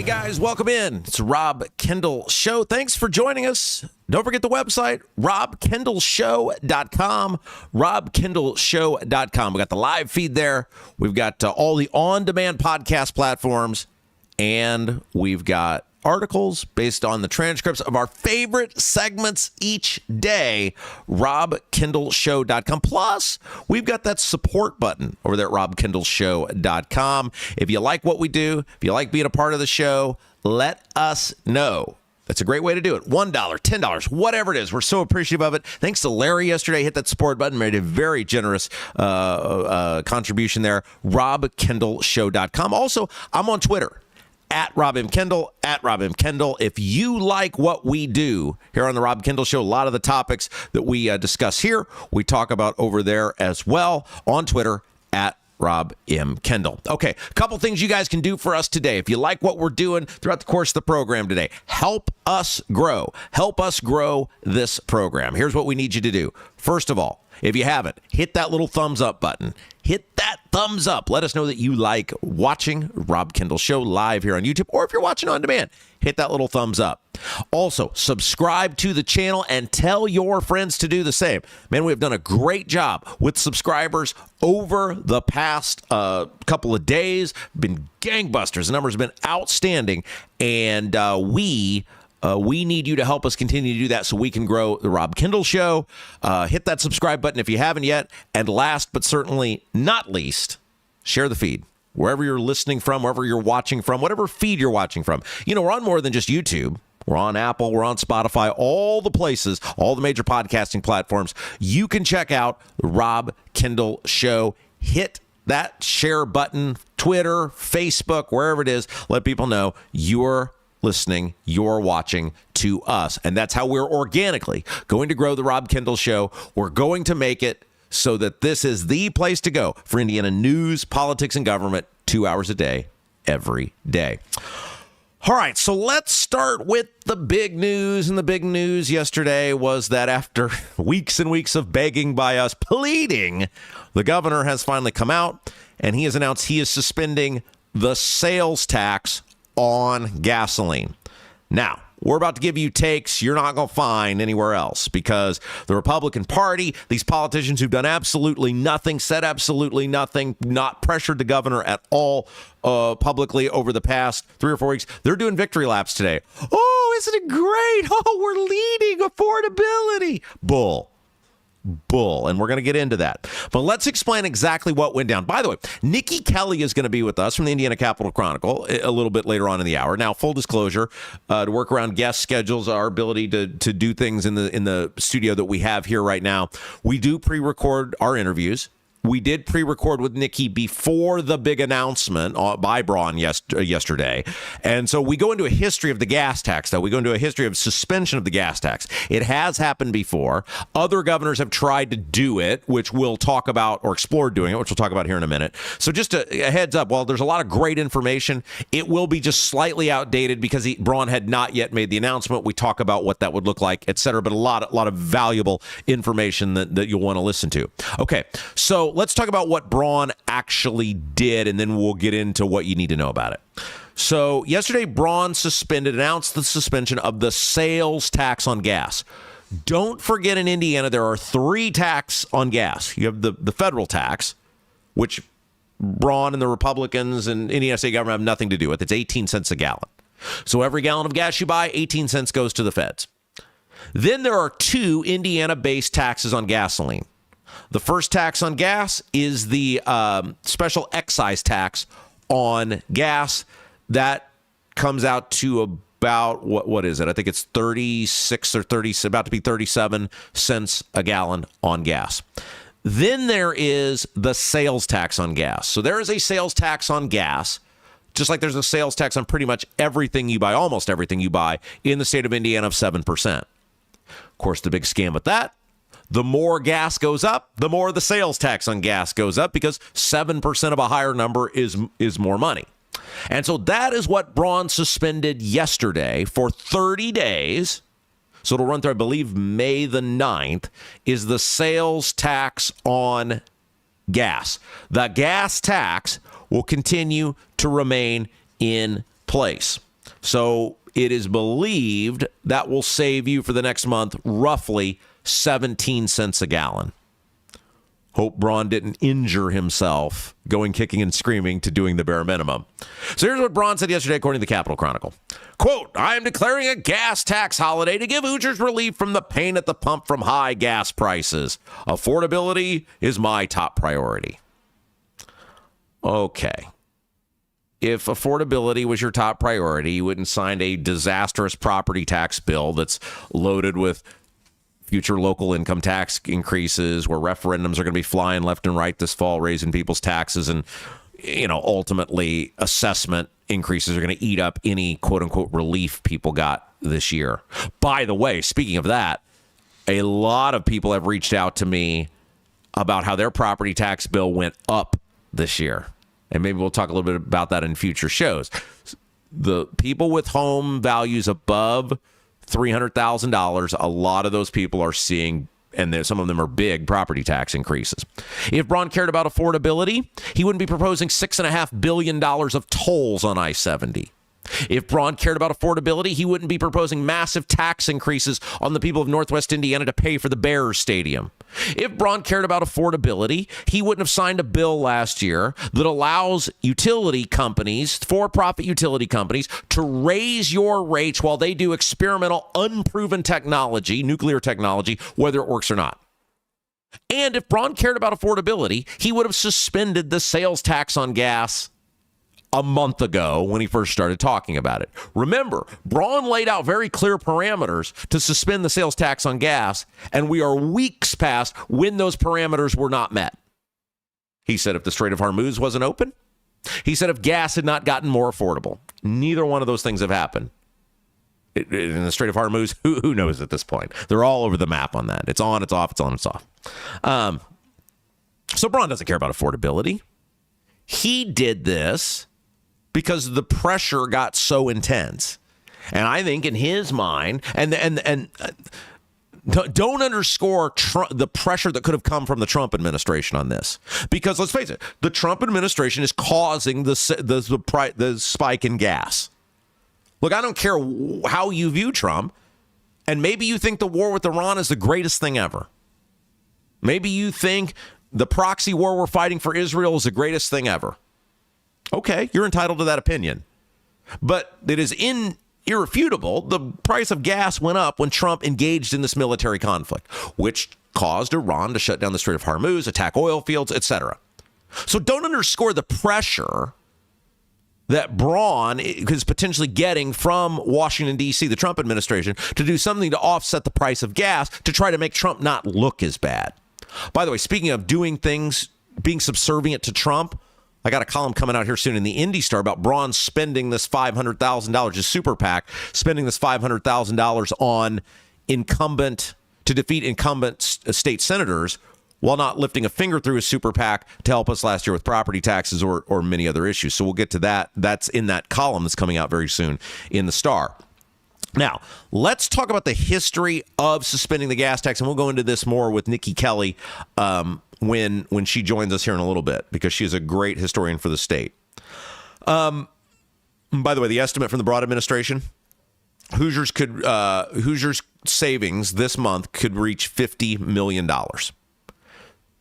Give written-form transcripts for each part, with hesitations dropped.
Hey guys, welcome in. It's Rob Kendall Show. Thanks for joining us. Don't forget the website, robkendallshow.com, robkendallshow.com. We got the live feed there. We've got all the on-demand podcast platforms, and we've got articles based on the transcripts of our favorite segments each day, robkendallshow.com. Plus, we've got that support button over there at robkendallshow.com. If you like what we do, if you like being a part of the show, let us know. That's a great way to do it. $1, $10, whatever it is. We're so appreciative of it. Thanks to Larry yesterday. Hit that support button. Made a very generous contribution there. robkendallshow.com. Also, I'm on Twitter. At Rob M. Kendall, at Rob M. Kendall. If you like what we do here on the Rob Kendall Show, a lot of the topics that we discuss here, we talk about over there as well on Twitter, at Rob M. Kendall. Okay, a couple things you guys can do for us today. If you like what we're doing throughout the course of the program today, help us grow. Help us grow this program. Here's what we need you to do. First of all, if you haven't, hit that little thumbs up button. Hit that thumbs up. Let us know that you like watching Rob Kendall Show live here on YouTube, or if you're watching on demand, hit that little thumbs up. Also, subscribe to the channel and tell your friends to do the same. Man, we've done a great job with subscribers over the past couple of days. Been gangbusters. The numbers have been outstanding, and we need you to help us continue to do that so we can grow the Rob Kendall Show. Hit that subscribe button if you haven't yet. And last but certainly not least, share the feed. Wherever you're listening from, wherever you're watching from, whatever feed you're watching from. You know, we're on more than just YouTube. We're on Apple, we're on Spotify, all the places, all the major podcasting platforms. You can check out the Rob Kendall Show. Hit that share button, Twitter, Facebook, wherever it is. Let people know you're listening, you're watching to us. And that's how we're organically going to grow the Rob Kendall Show. We're going to make it so that this is the place to go for Indiana news, politics, and government 2 hours a day, every day. All right, so let's start with the big news. And the big news yesterday was that after weeks and weeks of begging by us, pleading, the governor has finally come out and he has announced he is suspending the sales tax on gasoline. Now, we're about to give you takes you're not going to find anywhere else, because the Republican Party, these politicians who've done absolutely nothing, said absolutely nothing, not pressured the governor at all publicly over the past 3 or 4 weeks, they're doing victory laps today. Oh, isn't it great? Oh, we're leading affordability. Bull. And we're going to get into that. But let's explain exactly what went down. By the way, Nikki Kelly is going to be with us from the Indiana Capitol Chronicle a little bit later on in the hour. Now, full disclosure, to work around guest schedules, our ability to do things in the studio that we have here right now, we do pre-record our interviews. We did pre-record with Nikki before the big announcement by Braun yesterday. And so we go into a history of the gas tax, though. We go into a history of suspension of the gas tax. It has happened before. Other governors have tried to do it, which we'll talk about, or explored doing it, which we'll talk about here in a minute. So just a heads up, while there's a lot of great information, it will be just slightly outdated because Braun had not yet made the announcement. We talk about what that would look like, et cetera, but a lot of valuable information that you'll want to listen to. Okay, so let's talk about what Braun actually did, and then we'll get into what you need to know about it. So yesterday, Braun announced the suspension of the sales tax on gas. Don't forget, in Indiana, there are 3 taxes on gas. You have the federal tax, which Braun and the Republicans and Indiana state government have nothing to do with. It's 18 cents a gallon. So every gallon of gas you buy, 18 cents goes to the feds. Then there are 2 Indiana-based taxes on gasoline. The first tax on gas is the special excise tax on gas. That comes out to about, what is it? I think it's 36 or 30, about to be 37 cents a gallon on gas. Then there is the sales tax on gas. So there is a sales tax on gas, just like there's a sales tax on pretty much everything you buy, almost everything you buy in the state of Indiana, of 7%. Of course, the big scam with that, the more gas goes up, the more the sales tax on gas goes up, because 7% of a higher number is more money. And so that is what Braun suspended yesterday for 30 days. So it'll run through, I believe, May the 9th, is the sales tax on gas. The gas tax will continue to remain in place. So it is believed that will save you for the next month roughly 17 cents a gallon. Hope Braun didn't injure himself going kicking and screaming to doing the bare minimum. So here's what Braun said yesterday, according to the Capitol Chronicle. Quote, I am declaring a gas tax holiday to give Hoosiers relief from the pain at the pump from high gas prices. Affordability is my top priority. Okay. If affordability was your top priority, you wouldn't sign a disastrous property tax bill that's loaded with future local income tax increases, where referendums are going to be flying left and right this fall, raising people's taxes, and ultimately assessment increases are going to eat up any quote-unquote relief people got this year. By the way, speaking of that, a lot of people have reached out to me about how their property tax bill went up this year. And maybe we'll talk a little bit about that in future shows. The people with home values above $300,000, a lot of those people are seeing, and some of them are big, property tax increases. If Braun cared about affordability, he wouldn't be proposing $6.5 billion of tolls on I-70. If Braun cared about affordability, he wouldn't be proposing massive tax increases on the people of Northwest Indiana to pay for the Bears Stadium. If Braun cared about affordability, he wouldn't have signed a bill last year that allows utility companies, for-profit utility companies, to raise your rates while they do experimental, unproven technology, nuclear technology, whether it works or not. And if Braun cared about affordability, he would have suspended the sales tax on gas a month ago when he first started talking about it. Remember, Braun laid out very clear parameters to suspend the sales tax on gas, and we are weeks past when those parameters were not met. He said if the Strait of Hormuz wasn't open, he said if gas had not gotten more affordable. Neither one of those things have happened. In the Strait of Hormuz, who knows at this point? They're all over the map on that. It's on, it's off, it's on, it's off. So Braun doesn't care about affordability. He did this because the pressure got so intense. And I think in his mind, and don't underscore the pressure that could have come from the Trump administration on this. Because let's face it, the Trump administration is causing the spike in gas. Look, I don't care how you view Trump, and maybe you think the war with Iran is the greatest thing ever. Maybe you think the proxy war we're fighting for Israel is the greatest thing ever. Okay, you're entitled to that opinion. But it is irrefutable. The price of gas went up when Trump engaged in this military conflict, which caused Iran to shut down the Strait of Hormuz, attack oil fields, etc. So don't underscore the pressure that Braun is potentially getting from Washington, D.C., the Trump administration, to do something to offset the price of gas to try to make Trump not look as bad. By the way, speaking of doing things, being subservient to Trump, I got a column coming out here soon in the Indy Star about Braun spending this $500,000, just super PAC, spending this $500,000 on to defeat incumbent state senators while not lifting a finger through his super PAC to help us last year with property taxes or many other issues. So we'll get to that. That's in that column that's coming out very soon in the Star. Now, let's talk about the history of suspending the gas tax, and we'll go into this more with Nikki Kelly when she joins us here in a little bit, because she is a great historian for the state. By the way, the estimate from the Braun administration, Hoosiers savings this month could reach $50 million.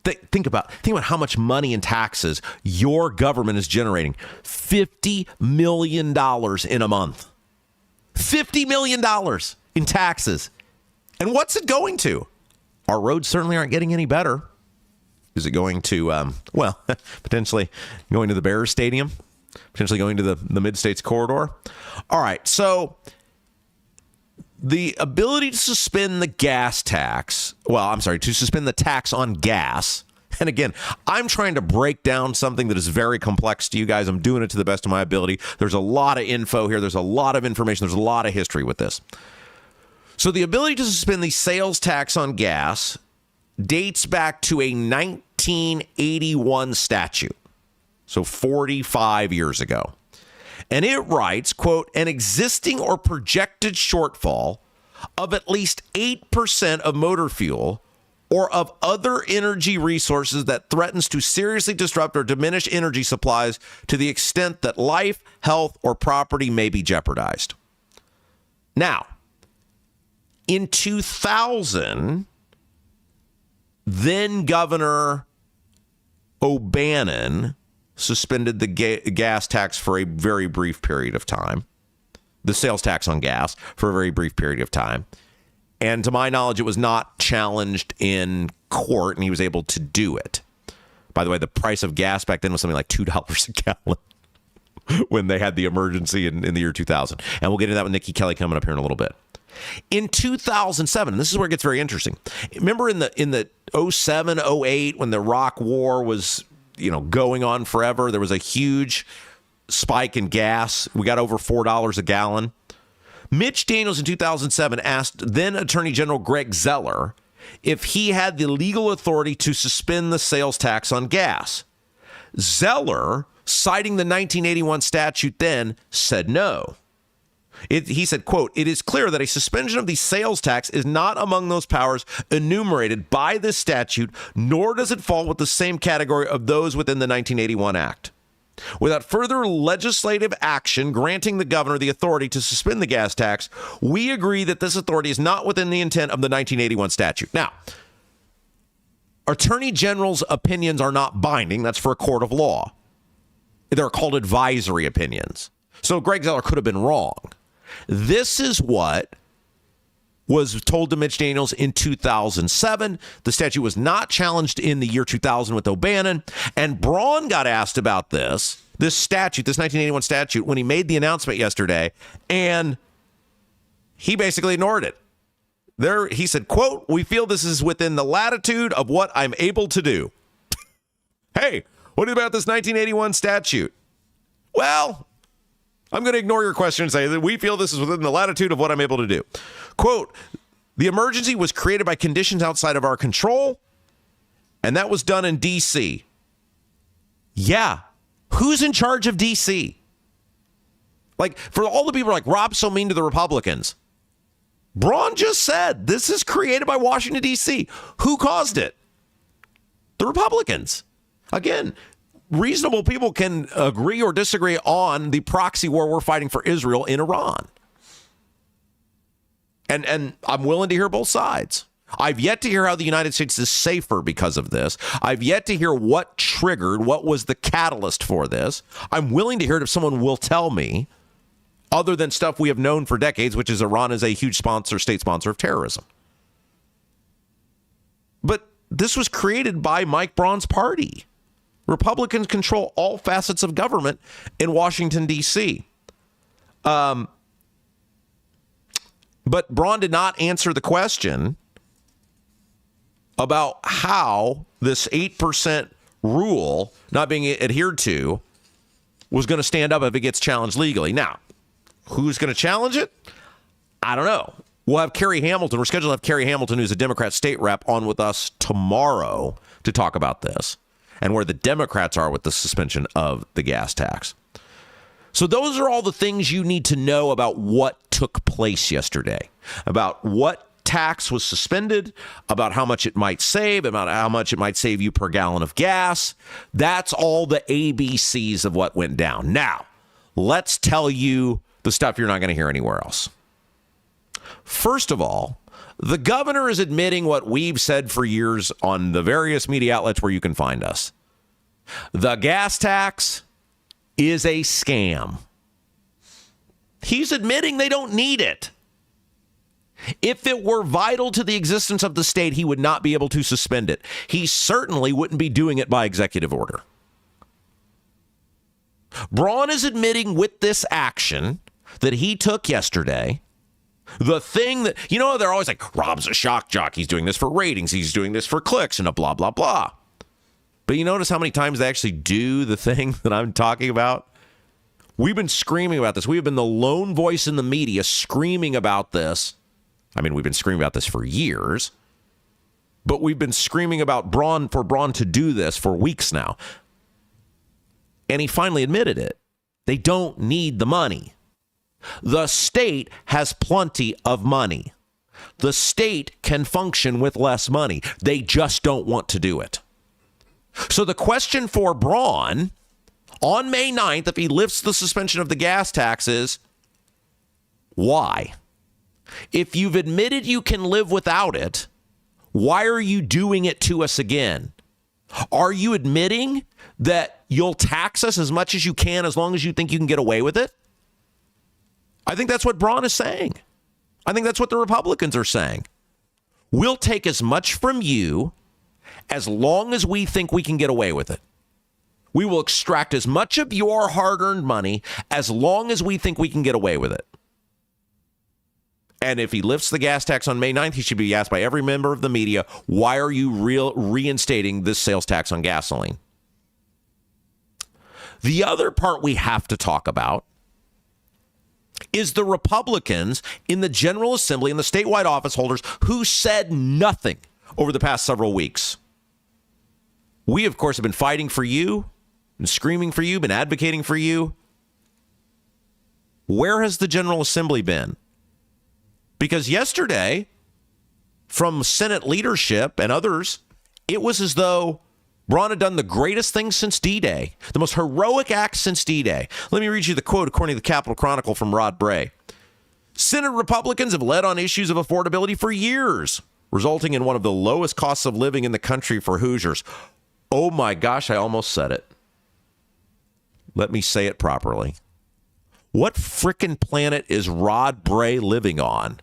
Think about how much money in taxes your government is generating. $50 million in a month. $50 million in taxes. And what's it going to? Our roads certainly aren't getting any better. Is it going to, potentially going to the Bears Stadium? Potentially going to the Mid-States Corridor? All right, so the ability to suspend the to suspend the tax on gas. And again, I'm trying to break down something that is very complex to you guys. I'm doing it to the best of my ability. There's a lot of info here. There's a lot of information. There's a lot of history with this. So the ability to suspend the sales tax on gas dates back to a 1981 statute. So 45 years ago. And it writes, quote, an existing or projected shortfall of at least 8% of motor fuel or of other energy resources that threatens to seriously disrupt or diminish energy supplies to the extent that life, health, or property may be jeopardized. Now, in 2000, then Governor O'Bannon suspended the gas tax for a very brief period of time, the sales tax on gas for a very brief period of time. And to my knowledge, it was not challenged in court, and he was able to do it. By the way, the price of gas back then was something like $2 a gallon when they had the emergency in the year 2000. And we'll get into that with Nikki Kelly coming up here in a little bit. In 2007, and this is where it gets very interesting. Remember in the 07, 08, when the Iraq War was, going on forever, there was a huge spike in gas. We got over $4 a gallon. Mitch Daniels in 2007 asked then Attorney General Greg Zeller if he had the legal authority to suspend the sales tax on gas. Zeller, citing the 1981 statute then, said no. He said, quote, "It is clear that a suspension of the sales tax is not among those powers enumerated by this statute, nor does it fall with the same category of those within the 1981 Act. Without further legislative action granting the governor the authority to suspend the gas tax, we agree that this authority is not within the intent of the 1981 statute." Now, Attorney General's opinions are not binding. That's for a court of law. They're called advisory opinions. So Greg Zeller could have been wrong. This is what was told to Mitch Daniels in 2007. The statute was not challenged in the year 2000 with O'Bannon. And Braun got asked about this statute, this 1981 statute, when he made the announcement yesterday, and he basically ignored it. He said, quote, "We feel this is within the latitude of what I'm able to do." Hey, what about this 1981 statute? Well, I'm going to ignore your question and say that we feel this is within the latitude of what I'm able to do. Quote, "The emergency was created by conditions outside of our control, and that was done in D.C. Yeah. Who's in charge of D.C.? Like, for all the people like, Rob's so mean to the Republicans. Braun just said this is created by Washington, D.C. Who caused it? The Republicans. Again, reasonable people can agree or disagree on the proxy war we're fighting for Israel in Iran. And I'm willing to hear both sides. I've yet to hear how the United States is safer because of this. I've yet to hear what was the catalyst for this. I'm willing to hear it if someone will tell me, other than stuff we have known for decades, which is Iran is a huge state sponsor of terrorism. But this was created by Mike Braun's party. Republicans control all facets of government in Washington, D.C. But Braun did not answer the question about how this 8% rule not being adhered to was going to stand up if it gets challenged legally. Now, who's going to challenge it? I don't know. We'll have Kerry Hamilton. We're scheduled to have Kerry Hamilton, who's a Democrat state rep, on with us tomorrow to talk about this and where the Democrats are with the suspension of the gas tax. So those are all the things you need to know about what took place yesterday, about what tax was suspended, about how much it might save, about how much it might save you per gallon of gas. That's all the ABCs of what went down. Now, let's tell you the stuff you're not going to hear anywhere else. First of all, the governor is admitting what we've said for years on the various media outlets where you can find us. The gas tax is a scam. He's admitting they don't need it. If it were vital to the existence of the state, he would not be able to suspend it. He certainly wouldn't be doing it by executive order. Braun is admitting with this action that he took yesterday, the thing that, they're always like, Rob's a shock jock. He's doing this for ratings. He's doing this for clicks and a blah, blah, blah. But you notice how many times they actually do the thing that I'm talking about? We've been screaming about this. We have been the lone voice in the media screaming about this. I mean, we've been screaming about this for years, but we've been screaming about Braun to do this for weeks now. And he finally admitted it. They don't need the money. The state has plenty of money. The state can function with less money. They just don't want to do it. So the question for Braun on May 9th, if he lifts the suspension of the gas tax, is why? If you've admitted you can live without it, why are you doing it to us again? Are you admitting that you'll tax us as much as you can as long as you think you can get away with it? I think that's what Braun is saying. I think that's what the Republicans are saying. We'll take as much from you as long as we think we can get away with it. We will extract as much of your hard-earned money as long as we think we can get away with it. And if he lifts the gas tax on May 9th, he should be asked by every member of the media, why are you reinstating this sales tax on gasoline? The other part we have to talk about is the Republicans in the General Assembly and the statewide office holders who said nothing over the past several weeks. We, of course, have been fighting for you, been screaming for you, been advocating for you. Where has the General Assembly been? Because yesterday, from Senate leadership and others, it was as though Braun had done the greatest thing since D-Day, the most heroic act since D-Day. Let me read you the quote according to the Capitol Chronicle from Rod Bray. Senate Republicans have led on issues of affordability for years, resulting in one of the lowest costs of living in the country for Hoosiers. Oh my gosh, I almost said it. Let me say it properly. What frickin' planet is Rod Bray living on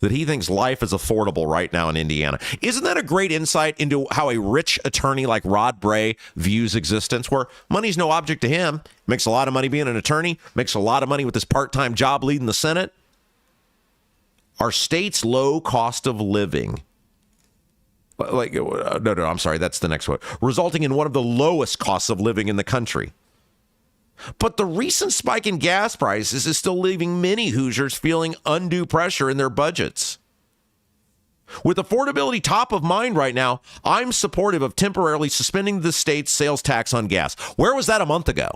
that he thinks life is affordable right now in Indiana? Isn't that a great insight into how a rich attorney like Rod Bray views existence, where money's no object to him, makes a lot of money being an attorney, makes a lot of money with his part-time job leading the Senate? Our state's low cost of living, I'm sorry, that's the next one, resulting in one of the lowest costs of living in the country. But the recent spike in gas prices is still leaving many Hoosiers feeling undue pressure in their budgets. With affordability top of mind right now, I'm supportive of temporarily suspending the state's sales tax on gas. Where was that a month ago?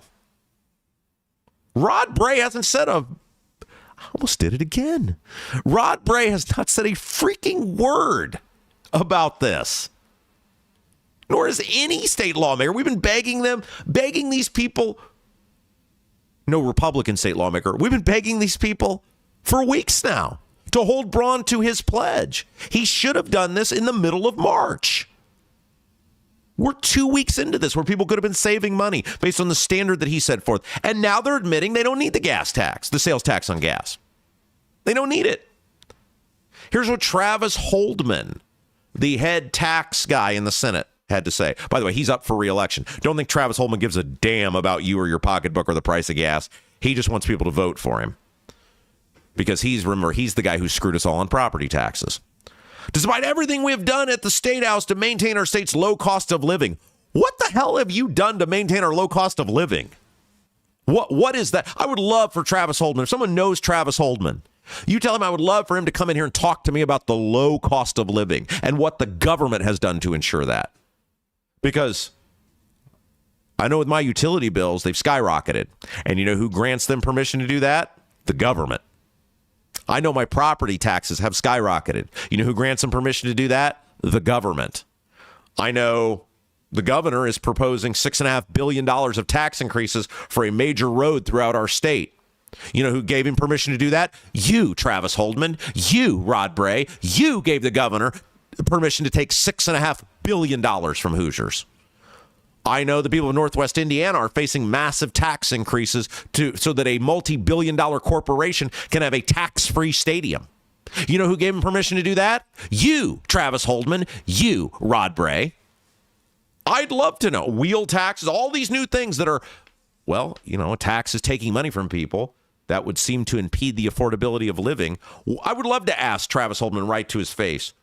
Rod Bray hasn't said I almost did it again. Rod Bray has not said a freaking word about this. Nor has any state lawmaker. We've been begging these people. No Republican state lawmaker. We've been begging these people for weeks now to hold Braun to his pledge. He should have done this in the middle of March. We're 2 weeks into this where people could have been saving money based on the standard that he set forth. And now they're admitting they don't need the gas tax, the sales tax on gas. They don't need it. Here's what Travis Holdman, the head tax guy in the Senate, had to say. By the way, he's up for re-election. Don't think Travis Holdman gives a damn about you or your pocketbook or the price of gas. He just wants people to vote for him. Because he's the guy who screwed us all on property taxes. Despite everything we have done at the State House to maintain our state's low cost of living, what the hell have you done to maintain our low cost of living? What is that? I would love for Travis Holdman, if someone knows Travis Holdman, you tell him I would love for him to come in here and talk to me about the low cost of living and what the government has done to ensure that. Because I know with my utility bills, they've skyrocketed. And you know who grants them permission to do that? The government. I know my property taxes have skyrocketed. You know who grants them permission to do that? The government. I know the governor is proposing $6.5 billion of tax increases for a major road throughout our state. You know who gave him permission to do that? You, Travis Holdman. You, Rod Bray. You gave the governor permission to take $6.5 billion from Hoosiers. I know the people of Northwest Indiana are facing massive tax increases so that a multi-billion-dollar corporation can have a tax-free stadium. You know who gave him permission to do that? You, Travis Holdman. You, Rod Bray. I'd love to know. Wheel taxes, all these new things that are, well, you know, a tax is taking money from people. That would seem to impede the affordability of living. I would love to ask Travis Holdman right to his face,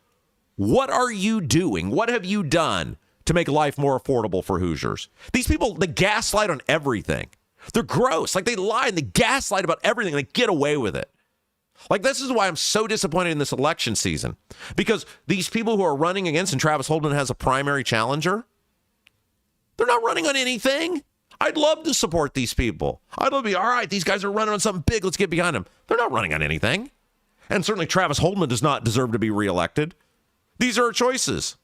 what are you doing? What have you done to make life more affordable for Hoosiers? These people, they gaslight on everything. They're gross. Like, they lie and they gaslight about everything and they get away with it. Like, this is why I'm so disappointed in this election season. Because these people who are running against, and Travis Holdman has a primary challenger, they're not running on anything. I'd love to support these people. I'd love to be, all right, these guys are running on something big. Let's get behind them. They're not running on anything. And certainly Travis Holdman does not deserve to be reelected. These are our choices.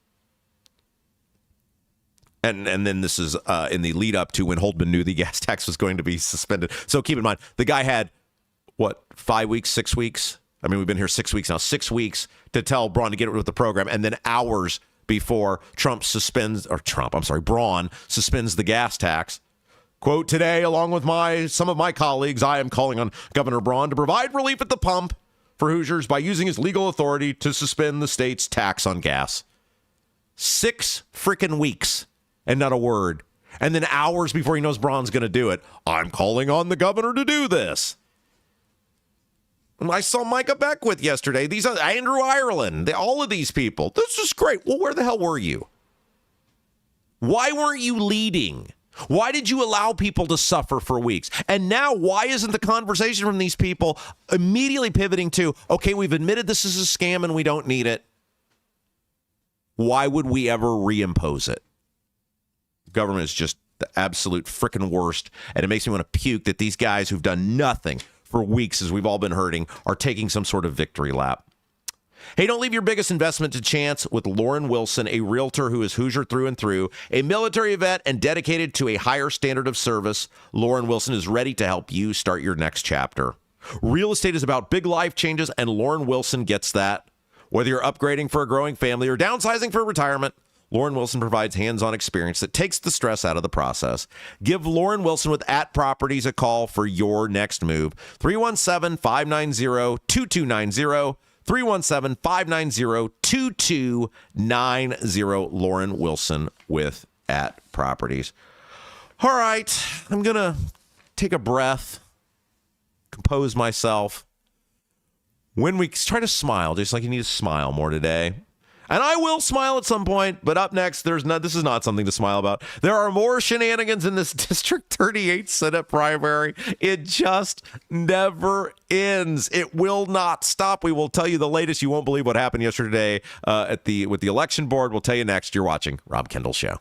And then this is in the lead up to when Holdman knew the gas tax was going to be suspended. So keep in mind, the guy had, 5 weeks, 6 weeks? I mean, we've been here 6 weeks now. 6 weeks to tell Braun to get with the program. And then hours before Braun suspends the gas tax. Quote, today, along with some of my colleagues, I am calling on Governor Braun to provide relief at the pump for Hoosiers by using his legal authority to suspend the state's tax on gas. 6 freaking weeks and not a word. And then hours before he knows Braun's going to do it, I'm calling on the governor to do this. And I saw Micah Beckwith yesterday. These are Andrew Ireland, all of these people. This is great. Well, where the hell were you? Why weren't you leading? Why did you allow people to suffer for weeks? And now, why isn't the conversation from these people immediately pivoting to, okay, we've admitted this is a scam and we don't need it. Why would we ever reimpose it? Government is just the absolute freaking worst. And it makes me want to puke that these guys who've done nothing for weeks, as we've all been hurting, are taking some sort of victory lap. Hey, don't leave your biggest investment to chance with Lauren Wilson, a realtor who is Hoosier through and through, a military vet, and dedicated to a higher standard of service. Lauren Wilson is ready to help you start your next chapter. Real estate is about big life changes, and Lauren Wilson gets that. Whether you're upgrading for a growing family or downsizing for retirement, Lauren Wilson provides hands-on experience that takes the stress out of the process. Give Lauren Wilson with Properties a call for your next move. 317-590-2290. 317-590-2290. Lauren Wilson with Properties. All right, I'm going to take a breath, compose myself. When we try to smile, just like you need to smile more today. And I will smile at some point, but up next, this is not something to smile about. There are more shenanigans in this District 38 Senate primary. It just never ends. It will not stop. We will tell you the latest. You won't believe what happened yesterday with the election board. We'll tell you next. You're watching Rob Kendall Show.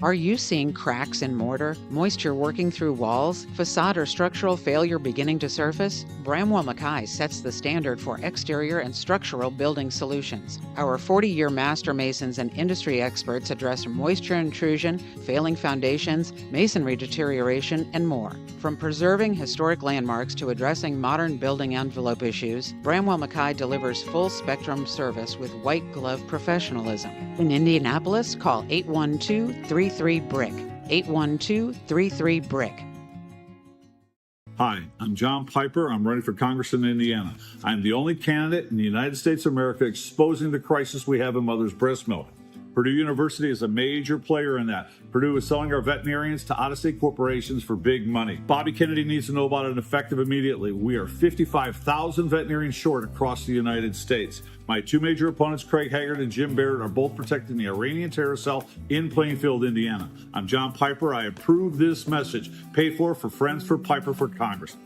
Are you seeing cracks in mortar, moisture working through walls, facade or structural failure beginning to surface? Bramwell Mackay sets the standard for exterior and structural building solutions. Our 40-year master masons and industry experts address moisture intrusion, failing foundations, masonry deterioration, and more. From preserving historic landmarks to addressing modern building envelope issues, Bramwell Mackay delivers full-spectrum service with white-glove professionalism. In Indianapolis, call 812-33-BRICK. 812-33-BRICK. Hi, I'm John Piper. I'm running for Congress in Indiana. I'm the only candidate in the United States of America exposing the crisis we have in mother's breast milk. Purdue University is a major player in that. Purdue is selling our veterinarians to out-of-state corporations for big money. Bobby Kennedy needs to know about it effective immediately. We are 55,000 veterinarians short across the United States. My two major opponents, Craig Haggard and Jim Barrett, are both protecting the Iranian terror cell in Plainfield, Indiana. I'm John Piper. I approve this message. Paid for Friends for Piper for Congress.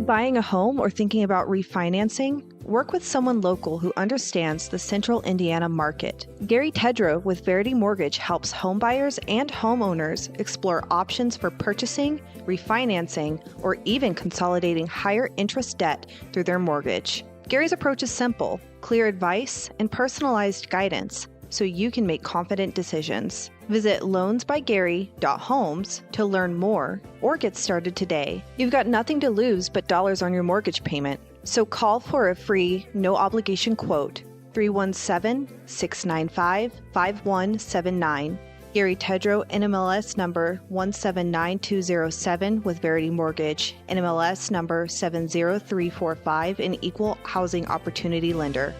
Buying a home or thinking about refinancing? Work with someone local who understands the central Indiana market. Gary Tedrow with Verity Mortgage helps homebuyers and homeowners explore options for purchasing, refinancing, or even consolidating higher interest debt through their mortgage. Gary's approach is simple, clear advice, and personalized guidance so you can make confident decisions. Visit loansbygary.homes to learn more or get started today. You've got nothing to lose but dollars on your mortgage payment. So call for a free, no-obligation quote, 317-695-5179. Gary Tedrow, NMLS number 179207 with Verity Mortgage, NMLS number 70345, an equal housing opportunity lender.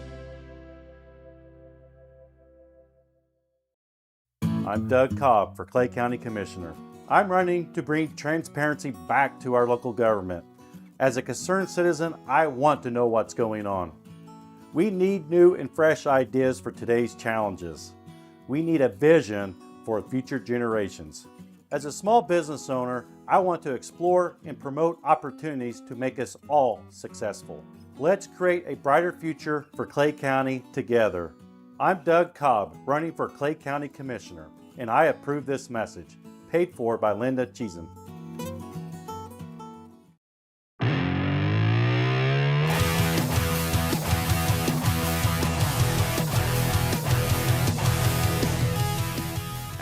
I'm Doug Cobb for Clay County Commissioner. I'm running to bring transparency back to our local government. As a concerned citizen, I want to know what's going on. We need new and fresh ideas for today's challenges. We need a vision for future generations. As a small business owner, I want to explore and promote opportunities to make us all successful. Let's create a brighter future for Clay County together. I'm Doug Cobb, running for Clay County Commissioner, and I approve this message. Paid for by Linda Cheeson.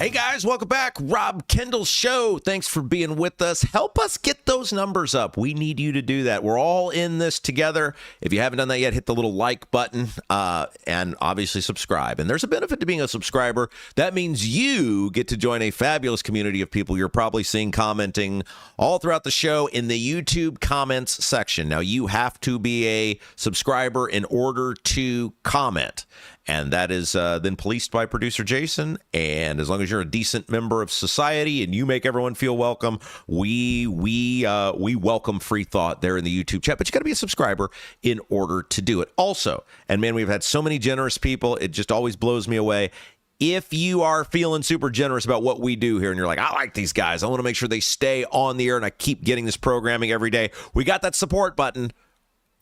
Hey guys, welcome back. Rob Kendall Show. Thanks for being with us. Help us get those numbers up. We need you to do that. We're all in this together. If you haven't done that yet, hit the little like button and obviously subscribe. And there's a benefit to being a subscriber. That means you get to join a fabulous community of people you're probably seeing commenting all throughout the show in the YouTube comments section. Now, you have to be a subscriber in order to comment. And that is then policed by producer Jason. And as long as you're a decent member of society and you make everyone feel welcome, we welcome free thought there in the YouTube chat. But you got to be a subscriber in order to do it. Also, and man, we've had so many generous people. It just always blows me away. If you are feeling super generous about what we do here and you're like, I like these guys, I want to make sure they stay on the air and I keep getting this programming every day, we got that support button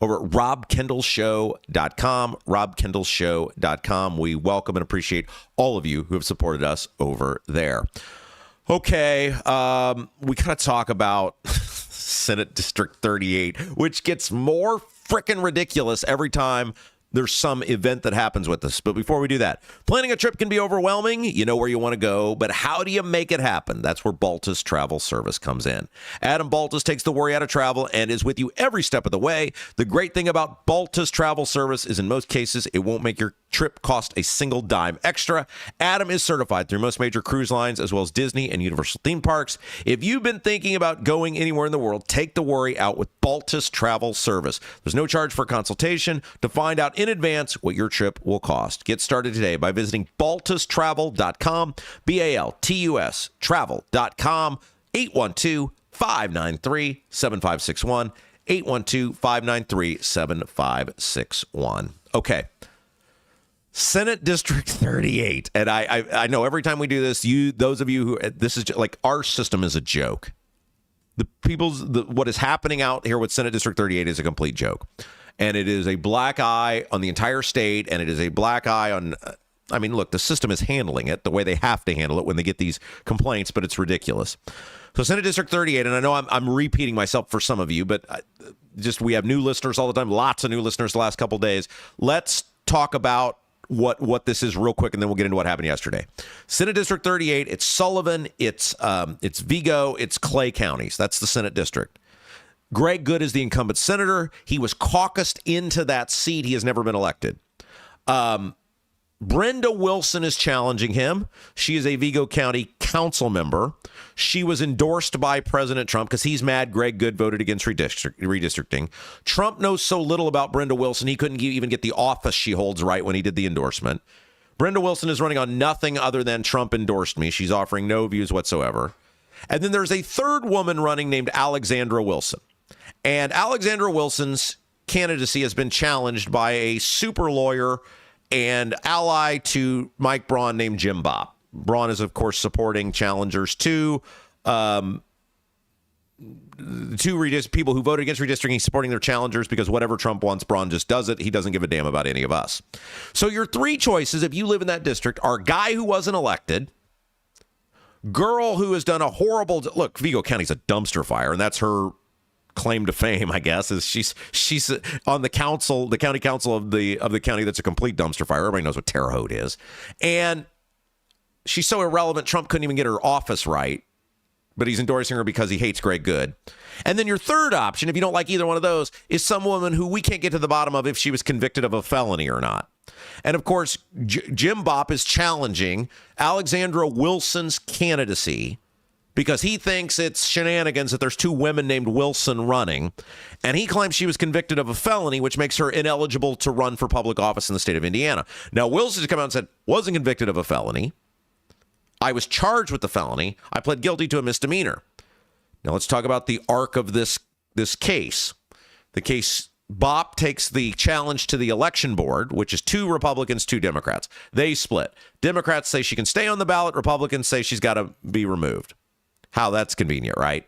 over at robkendallshow.com, robkendallshow.com. We welcome and appreciate all of you who have supported us over there. Okay, we got to talk about Senate District 38, which gets more freaking ridiculous every time there's some event that happens with us. But before we do that, planning a trip can be overwhelming. You know where you want to go, but how do you make it happen? That's where Baltus Travel Service comes in. Adam Baltus takes the worry out of travel and is with you every step of the way. The great thing about Baltus Travel Service is in most cases, it won't make your trip cost a single dime extra. Adam is certified through most major cruise lines as well as Disney and Universal theme parks. If you've been thinking about going anywhere in the world, take the worry out with Baltus Travel Service. There's no charge for consultation. To find out in advance what your trip will cost, get started today by visiting baltustravel.com, BALTUS travel.com, 812-593-7561, 812-593-7561. Okay. Senate District 38, and I know every time we do this, those of you who this is like our system is a joke. What is happening out here with Senate District 38 is a complete joke, and it is a black eye on the entire state, and it is a black eye on. I mean, look, the system is handling it the way they have to handle it when they get these complaints, but it's ridiculous. So Senate District 38, and I know I'm repeating myself for some of you, but we have new listeners all the time, lots of new listeners the last couple of days. Let's talk about what this is real quick, and then we'll get into what happened yesterday. Senate District 38, it's Sullivan, it's Vigo, it's Clay counties. That's the Senate district. Greg Good is the incumbent senator. He was caucused into that seat. He has never been elected. Brenda Wilson is challenging him. She is a Vigo County council member. She was endorsed by President Trump because he's mad Greg Good voted against redistricting. Trump knows so little about Brenda Wilson, he couldn't even get the office she holds right when he did the endorsement. Brenda Wilson is running on nothing other than Trump endorsed me. She's offering no views whatsoever. And then there's a third woman running named Alexandra Wilson. And Alexandra Wilson's candidacy has been challenged by a super lawyer and ally to Mike Braun named Jim Bopp. Braun is, of course, supporting challengers to people who voted against redistricting, supporting their challengers because whatever Trump wants, Braun just does it. He doesn't give a damn about any of us. So your three choices, if you live in that district, are guy who wasn't elected, girl who has done a horrible... Look, Vigo County's a dumpster fire, and that's her claim to fame, I guess, is she's on the council, the county council of the county that's a complete dumpster fire. Everybody knows what Terre Haute is. And she's so irrelevant, Trump couldn't even get her office right, but he's endorsing her because he hates Greg Good. And then your third option, if you don't like either one of those, is some woman who we can't get to the bottom of if she was convicted of a felony or not. And of course, Jim Bopp is challenging Alexandra Wilson's candidacy because he thinks it's shenanigans that there's two women named Wilson running. And he claims she was convicted of a felony, which makes her ineligible to run for public office in the state of Indiana. Now, Wilson's come out and said, wasn't convicted of a felony. I was charged with the felony. I pled guilty to a misdemeanor. Now, let's talk about the arc of this case. The case, Bopp takes the challenge to the election board, which is 2 Republicans, 2 Democrats. They split. Democrats say she can stay on the ballot. Republicans say she's got to be removed. How that's convenient, right?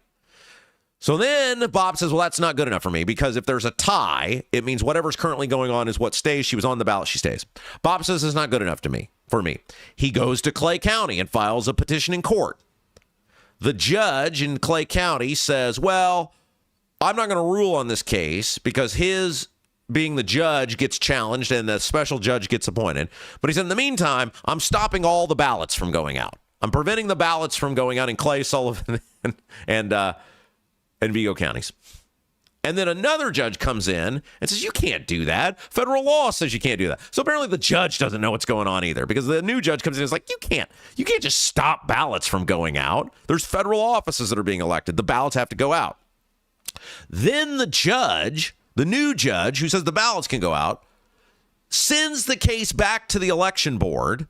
So then Bopp says, well, that's not good enough for me because if there's a tie, it means whatever's currently going on is what stays. She was on the ballot. She stays. Bopp says it's not good enough for me. He goes to Clay County and files a petition in court. The judge in Clay County says, well, I'm not going to rule on this case because his being the judge gets challenged and the special judge gets appointed. But he said, in the meantime, I'm stopping all the ballots from going out. I'm preventing the ballots from going out in Clay, Sullivan, and Vigo counties. And then another judge comes in and says, you can't do that. Federal law says you can't do that. So apparently the judge doesn't know what's going on either, because the new judge comes in and is like, you can't just stop ballots from going out. There's federal offices that are being elected. The ballots have to go out. Then the judge, the new judge who says the ballots can go out, sends the case back to the election board,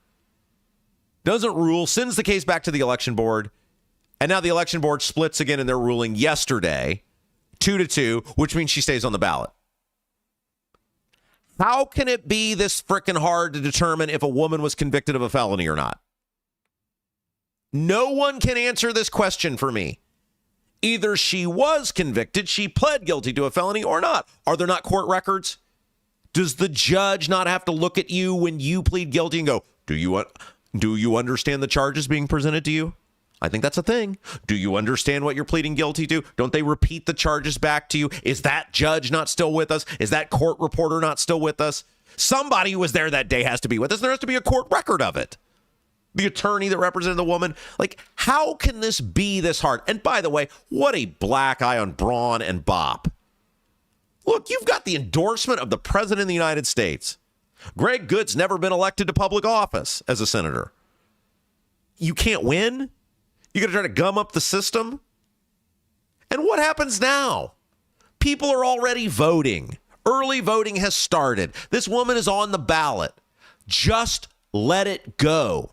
doesn't rule, sends the case back to the election board, and now the election board splits again in their ruling yesterday, 2-2, which means she stays on the ballot. How can it be this frickin' hard to determine if a woman was convicted of a felony or not? No one can answer this question for me. Either she was convicted, she pled guilty to a felony, or not. Are there not court records? Does the judge not have to look at you when you plead guilty and go, do you understand the charges being presented to you? I think that's a thing. Do you understand what you're pleading guilty to? Don't they repeat the charges back to you? Is that judge not still with us? Is that court reporter not still with us? Somebody who was there that day has to be with us. There has to be a court record of it. The attorney that represented the woman. Like, how can this be this hard? And by the way, what a black eye on Braun and Bop. Look, you've got the endorsement of the President of the United States. Greg Good's never been elected to public office as a senator. You can't win? You're going to try to gum up the system? And what happens now? People are already voting. Early voting has started. This woman is on the ballot. Just let it go.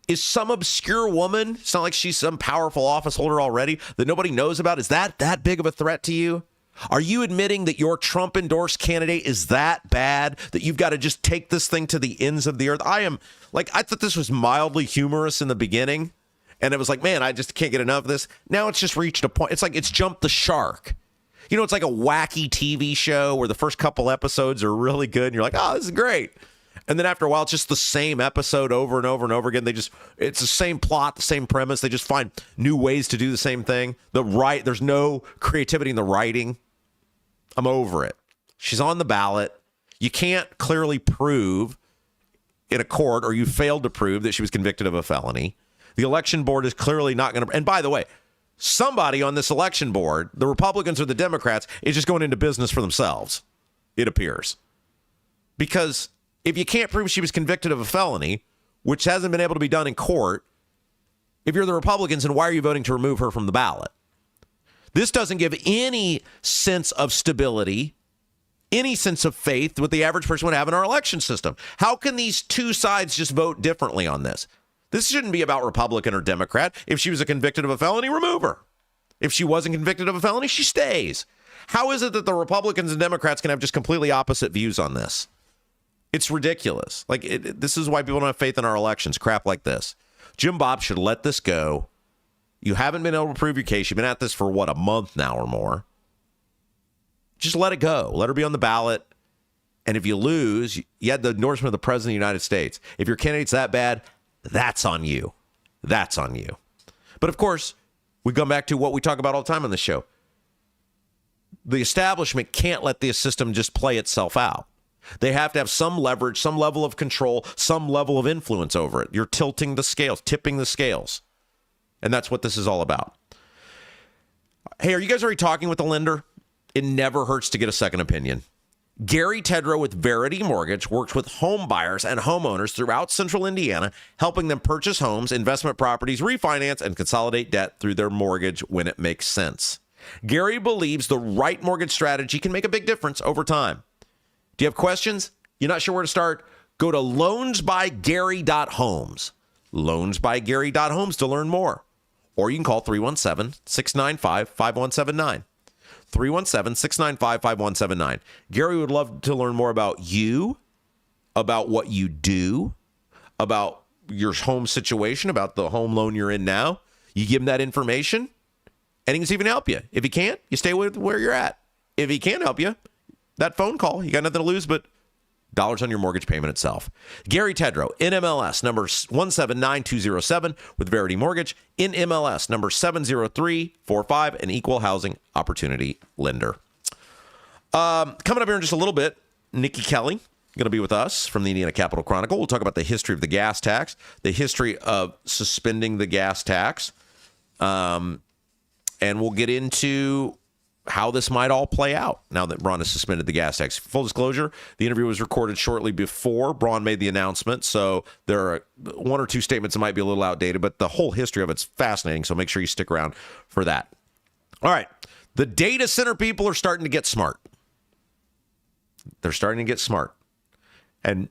Is some obscure woman, it's not like she's some powerful office holder already that nobody knows about, is that big of a threat to you? Are you admitting that your Trump-endorsed candidate is that bad that you've got to just take this thing to the ends of the earth? I thought this was mildly humorous in the beginning, and it was like, man, I just can't get enough of this. Now it's just reached a point. It's like it's jumped the shark. You know, it's like a wacky TV show where the first couple episodes are really good, and you're like, oh, this is great. And then after a while, it's just the same episode over and over and over again. It's the same plot, the same premise. They just find new ways to do the same thing. There's no creativity in the writing. I'm over it. She's on the ballot. You can't clearly prove in a court, or you failed to prove that she was convicted of a felony. The election board is clearly not going to. And by the way, somebody on this election board, the Republicans or the Democrats, is just going into business for themselves, it appears. Because if you can't prove she was convicted of a felony, which hasn't been able to be done in court, if you're the Republicans, then why are you voting to remove her from the ballot? This doesn't give any sense of stability, any sense of faith what the average person would have in our election system. How can these two sides just vote differently on this? This shouldn't be about Republican or Democrat. If she was convicted of a felony, remove her. If she wasn't convicted of a felony, she stays. How is it that the Republicans and Democrats can have just completely opposite views on this? It's ridiculous. This is why people don't have faith in our elections. Crap like this. Jim Bob should let this go. You haven't been able to prove your case. You've been at this for, a month now or more. Just let it go. Let her be on the ballot. And if you lose, you had the endorsement of the President of the United States. If your candidate's that bad, that's on you. That's on you. But of course, we come back to what we talk about all the time on the show. The establishment can't let the system just play itself out. They have to have some leverage, some level of control, some level of influence over it. You're tilting the scales, tipping the scales. And that's what this is all about. Hey, are you guys already talking with the lender? It never hurts to get a second opinion. Gary Tedrow with Verity Mortgage works with home buyers and homeowners throughout central Indiana, helping them purchase homes, investment properties, refinance, and consolidate debt through their mortgage when it makes sense. Gary believes the right mortgage strategy can make a big difference over time. Do you have questions? You're not sure where to start? Go to loansbygary.homes. Loansbygary.homes to learn more. Or you can call 317-695-5179. 317-695-5179. Gary would love to learn more about you, about what you do, about your home situation, about the home loan you're in now. You give him that information, and he can even help you. If he can't, you stay with where you're at. If he can't help you, that phone call, you got nothing to lose but dollars on your mortgage payment itself. Gary Tedrow, NMLS number 179207 with Verity Mortgage, NMLS number 70345, an equal housing opportunity lender. Coming up here in just a little bit, Nikki Kelly going to be with us from the Indiana Capital Chronicle. We'll talk about the history of the gas tax, the history of suspending the gas tax, and we'll get into how this might all play out now that Braun has suspended the gas tax. Full disclosure, the interview was recorded shortly before Braun made the announcement, so there are one or two statements that might be a little outdated, but the whole history of it's fascinating, so make sure you stick around for that. All right, the data center people are starting to get smart. They're starting to get smart. And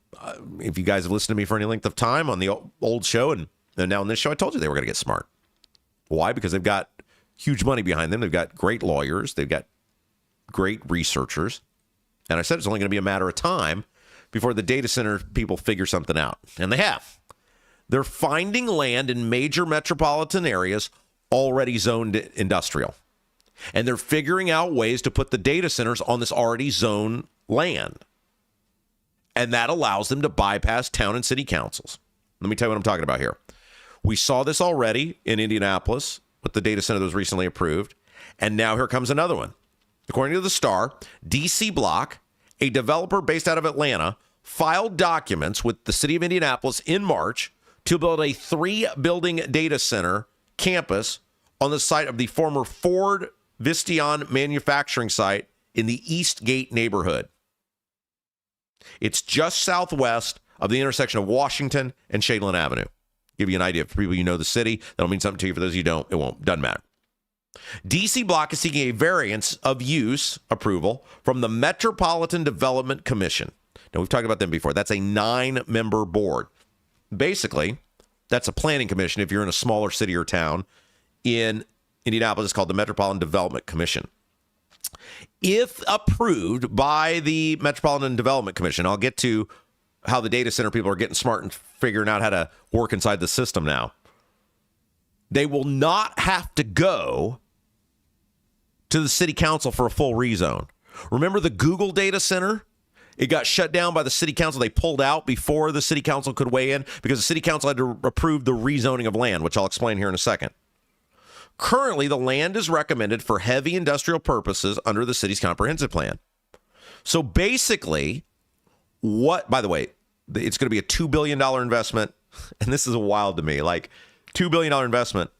if you guys have listened to me for any length of time on the old show and now on this show, I told you they were going to get smart. Why? Because they've got huge money behind them. They've got great lawyers. They've got great researchers. And I said it's only going to be a matter of time before the data center people figure something out. And they have. They're finding land in major metropolitan areas already zoned industrial. And they're figuring out ways to put the data centers on this already zoned land. And that allows them to bypass town and city councils. Let me tell you what I'm talking about here. We saw this already in Indianapolis with the data center that was recently approved. And now here comes another one. According to the Star, DC Block, a developer based out of Atlanta, filed documents with the city of Indianapolis in March to build a 3-building data center campus on the site of the former Ford Visteon manufacturing site in the Eastgate neighborhood. It's just southwest of the intersection of Washington and Shadeland Avenue. Give you an idea. For people you know the city, that'll mean something to you. For those of you who don't, it won't. Doesn't matter. DC Block is seeking a variance of use approval from the Metropolitan Development Commission. Now, we've talked about them before. That's a 9-member board. Basically, that's a planning commission if you're in a smaller city or town. In Indianapolis, it's called the Metropolitan Development Commission. If approved by the Metropolitan Development Commission, I'll get to how the data center people are getting smart and figuring out how to work inside the system now. They will not have to go to the city council for a full rezone. Remember the Google data center? It got shut down by the city council. They pulled out before the city council could weigh in because the city council had to approve the rezoning of land, which I'll explain here in a second. Currently, the land is recommended for heavy industrial purposes under the city's comprehensive plan. So basically, by the way, it's going to be a $2 billion investment, and this is wild to me, like $2 billion investment,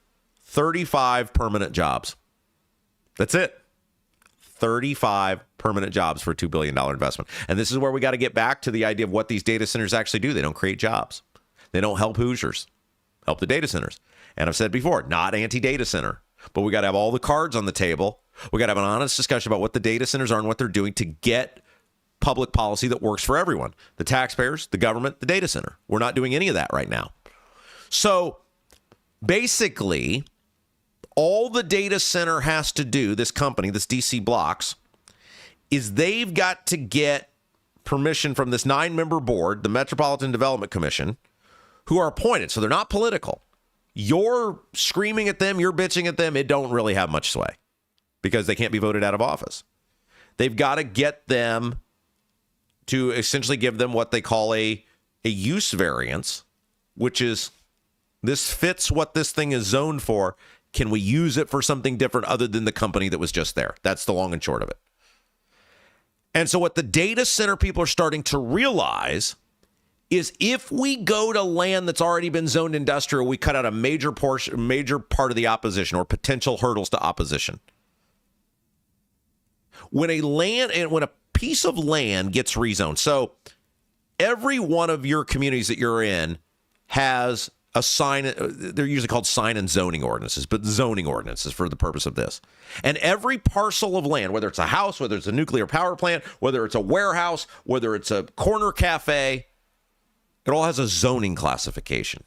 35 permanent jobs. That's it. 35 permanent jobs for a $2 billion investment. And this is where we got to get back to the idea of what these data centers actually do. They don't create jobs. They don't help Hoosiers, help the data centers. And I've said before, not anti-data center, but we got to have all the cards on the table. We got to have an honest discussion about what the data centers are and what they're doing to get public policy that works for everyone. The taxpayers, the government, the data center. We're not doing any of that right now. So basically, all the data center has to do, this company, this DC Blocks, is they've got to get permission from this 9-member board, the Metropolitan Development Commission, who are appointed. So they're not political. You're screaming at them, you're bitching at them, it don't really have much sway because they can't be voted out of office. They've got to get them to essentially give them what they call a use variance, which is this fits what this thing is zoned for. Can we use it for something different other than the company that was just there? That's the long and short of it. And so what the data center people are starting to realize is if we go to land that's already been zoned industrial, we cut out a major part of the opposition or potential hurdles to opposition. When a piece of land gets rezoned, so every one of your communities that you're in has a sign. They're usually called sign and zoning ordinances, but zoning ordinances for the purpose of this. And every parcel of land, whether it's a house, whether it's a nuclear power plant, whether it's a warehouse, whether it's a corner cafe, it all has a zoning classification.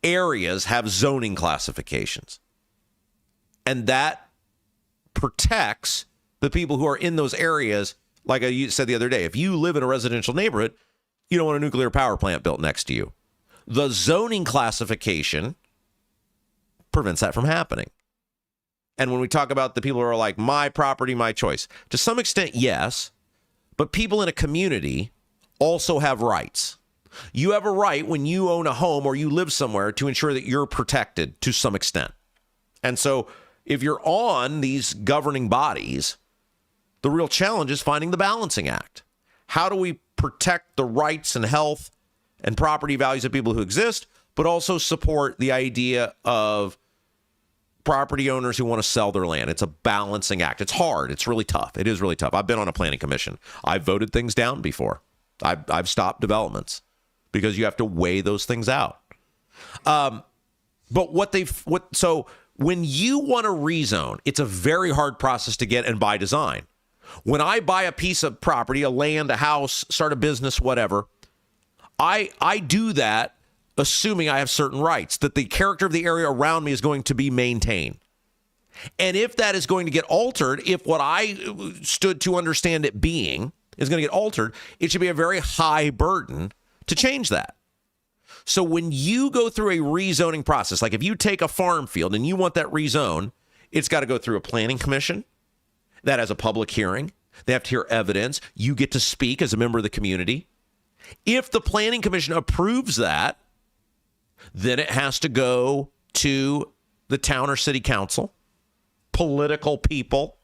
Areas have zoning classifications. And that protects the people who are in those areas. Like I said the other day, if you live in a residential neighborhood, you don't want a nuclear power plant built next to you. The zoning classification prevents that from happening. And when we talk about the people who are like, my property, my choice, to some extent, yes, but people in a community also have rights. You have a right when you own a home or you live somewhere to ensure that you're protected to some extent. And so if you're on these governing bodies, the real challenge is finding the balancing act. How do we protect the rights and health and property values of people who exist, but also support the idea of property owners who want to sell their land. It's a balancing act. It's hard. It's really tough. It is really tough. I've been on a planning commission. I've voted things down before. I've stopped developments because you have to weigh those things out. So when you want to rezone, it's a very hard process to get and by design. When I buy a piece of property, a land, a house, start a business, whatever, I do that assuming I have certain rights, that the character of the area around me is going to be maintained. And if that is going to get altered, if what I stood to understand it being is going to get altered, it should be a very high burden to change that. So when you go through a rezoning process, like if you take a farm field and you want that rezone, it's got to go through a planning commission that has a public hearing. They have to hear evidence. You get to speak as a member of the community. If the planning commission approves that, then it has to go to the town or city council, political people,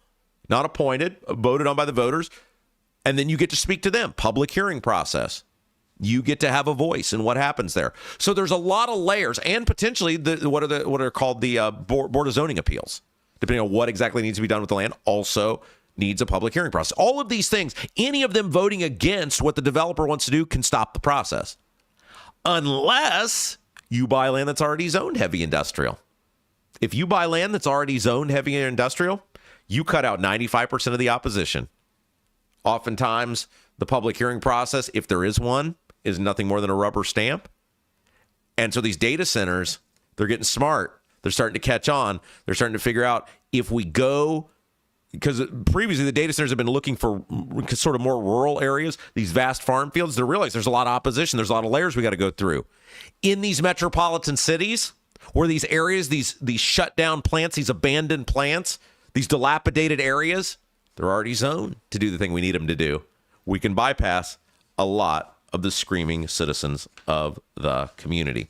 not appointed, voted on by the voters, and then you get to speak to them, public hearing process. You get to have a voice in what happens there. So there's a lot of layers, and potentially what are called the Board of Zoning Appeals, depending on what exactly needs to be done with the land, also needs a public hearing process. All of these things, any of them voting against what the developer wants to do can stop the process. Unless you buy land that's already zoned heavy industrial. If you buy land that's already zoned heavy industrial, you cut out 95% of the opposition. Oftentimes, the public hearing process, if there is one, is nothing more than a rubber stamp. And so these data centers, they're getting smart. They're starting to catch on. They're starting to figure out if we go, because previously the data centers have been looking for sort of more rural areas, these vast farm fields. They realize there's a lot of opposition. There's a lot of layers we got to go through. In these metropolitan cities, or these areas, these shut down plants, these abandoned plants, these dilapidated areas, they're already zoned to do the thing we need them to do. We can bypass a lot of the screaming citizens of the community.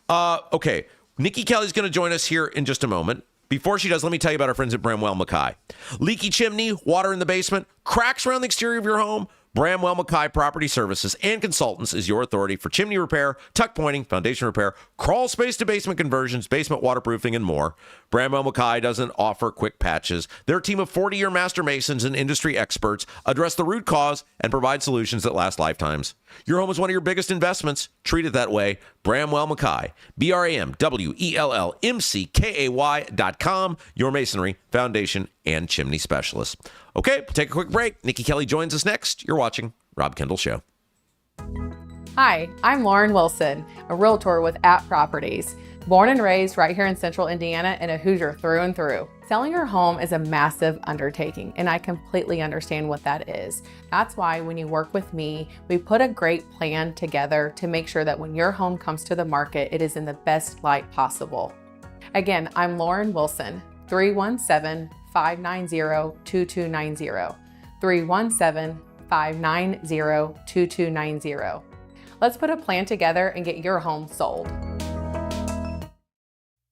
Okay, Nikki Kelly's going to join us here in just a moment. Before she does, let me tell you about our friends at Bramwell Mackay. Leaky chimney, water in the basement, cracks around the exterior of your home. Bramwell Mackay Property Services and Consultants is your authority for chimney repair, tuck pointing, foundation repair, crawl space to basement conversions, basement waterproofing, and more. Bramwell Mackay doesn't offer quick patches. Their team of 40-year master masons and industry experts address the root cause and provide solutions that last lifetimes. Your home is one of your biggest investments. Treat it that way. Bramwell Mackay, BRAMWELLMCKAY.com, your masonry, foundation, and chimney specialist. Okay, take a quick break. Nikki Kelly joins us next. You're watching Rob Kendall Show. Hi, I'm Lauren Wilson, a realtor with App Properties. Born and raised right here in Central Indiana and a Hoosier through and through. Selling your home is a massive undertaking, and I completely understand what that is. That's why when you work with me, we put a great plan together to make sure that when your home comes to the market, it is in the best light possible. Again, I'm Lauren Wilson, 317-590-2290. 317-590-2290. Let's put a plan together and get your home sold.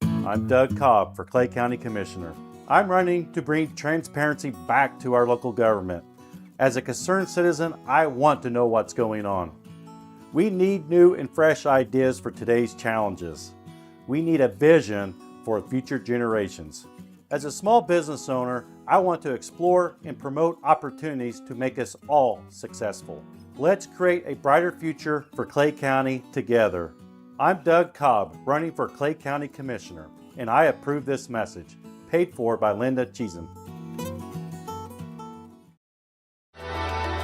I'm Doug Cobb for Clay County Commissioner. I'm running to bring transparency back to our local government. As a concerned citizen, I want to know what's going on. We need new and fresh ideas for today's challenges. We need a vision for future generations. As a small business owner, I want to explore and promote opportunities to make us all successful. Let's create a brighter future for Clay County together. I'm Doug Cobb, running for Clay County Commissioner, and I approve this message. Paid for by Linda Cheesem.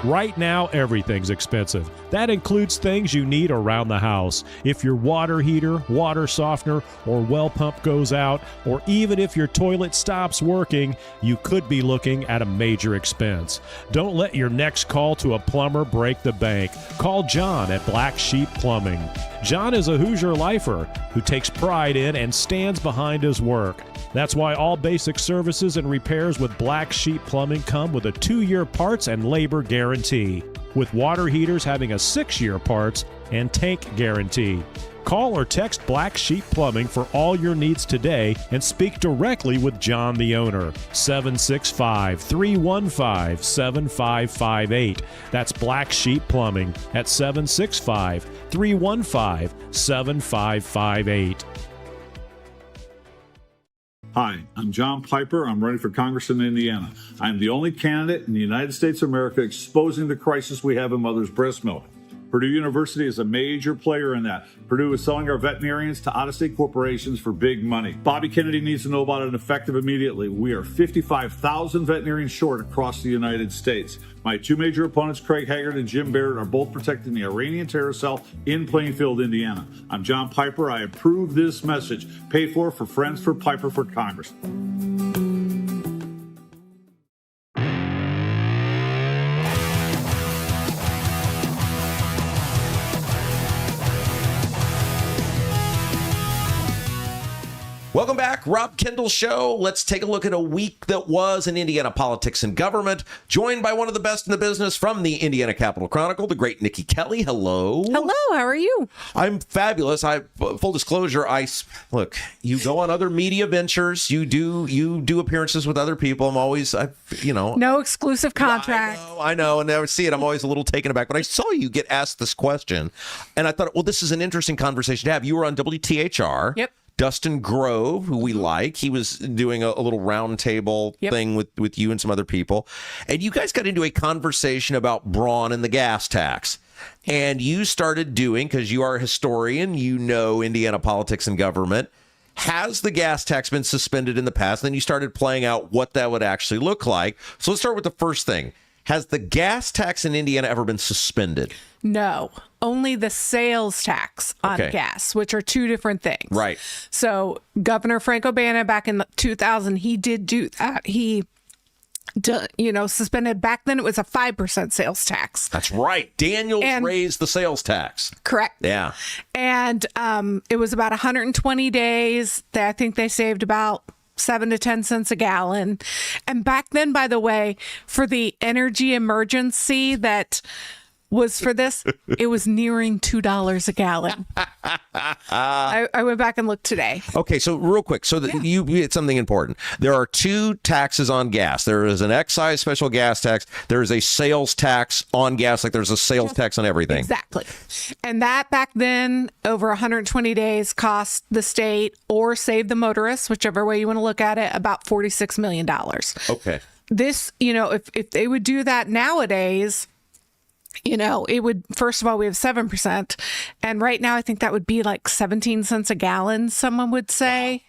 Right now, everything's expensive. That includes things you need around the house. If your water heater, water softener, or well pump goes out, or even if your toilet stops working, you could be looking at a major expense. Don't let your next call to a plumber break the bank. Call John at Black Sheep Plumbing. John is a Hoosier lifer who takes pride in and stands behind his work. That's why all basic services and repairs with Black Sheep Plumbing come with a 2-year parts and labor guarantee. with water heaters having a 6-year parts and tank guarantee. Call or text Black Sheep Plumbing for all your needs today and speak directly with John, the owner. 765-315-7558. That's Black Sheep Plumbing at 765-315-7558. Hi, I'm John Piper. I'm running for Congress in Indiana. I'm the only candidate in the United States of America exposing the crisis we have in mother's breast milk. Purdue University is a major player in that. Purdue is selling our veterinarians to out-of-state corporations for big money. Bobby Kennedy needs to know about it effective immediately. We are 55,000 veterinarians short across the United States. My two major opponents, Craig Haggard and Jim Barrett, are both protecting the Iranian terror cell in Plainfield, Indiana. I'm John Piper. I approve this message. Paid for Friends for Piper for Congress. Welcome back, Rob Kendall Show. Let's take a look at a week that was in Indiana politics and government. Joined by one of the best in the business from the Indiana Capitol Chronicle, the great Nikki Kelly. Hello. Hello. How are you? I'm fabulous. Full disclosure, look. You go on other media ventures. You do appearances with other people. I'm always, no exclusive contract. I know. And I see it. I'm always a little taken aback. But I saw you get asked this question, and I thought, well, this is an interesting conversation to have. You were on WTHR. Yep. Dustin Grove, who we like, he was doing a little round table thing with you and some other people. And you guys got into a conversation about Braun and the gas tax. And you started doing, because you are a historian, you know Indiana politics and government, has the gas tax been suspended in the past? And then you started playing out what that would actually look like. So let's start with the first thing. Has the gas tax in Indiana ever been suspended? No, only the sales tax on gas, which are two different things. Right. So Governor Frank Urbana back in 2000, he did do that. He, suspended. Back then it was a 5% sales tax. That's right. Daniels raised the sales tax. Correct. Yeah. And it was about 120 days. I think they saved about 7 to 10 cents a gallon. And back then, by the way, for the energy emergency that was for this, it was nearing $2 a gallon. I went back and looked today. Okay, so real quick, so that you hit something important. There are two taxes on gas. There is an excise special gas tax. There is a sales tax on gas, like there's a sales tax on everything. Exactly. And that back then, over 120 days, cost the state or save the motorists, whichever way you want to look at it, about $46 million. Okay. This, if they would do that nowadays, it would, first of all, we have 7%. And right now, I think that would be like 17 cents a gallon, someone would say. Wow.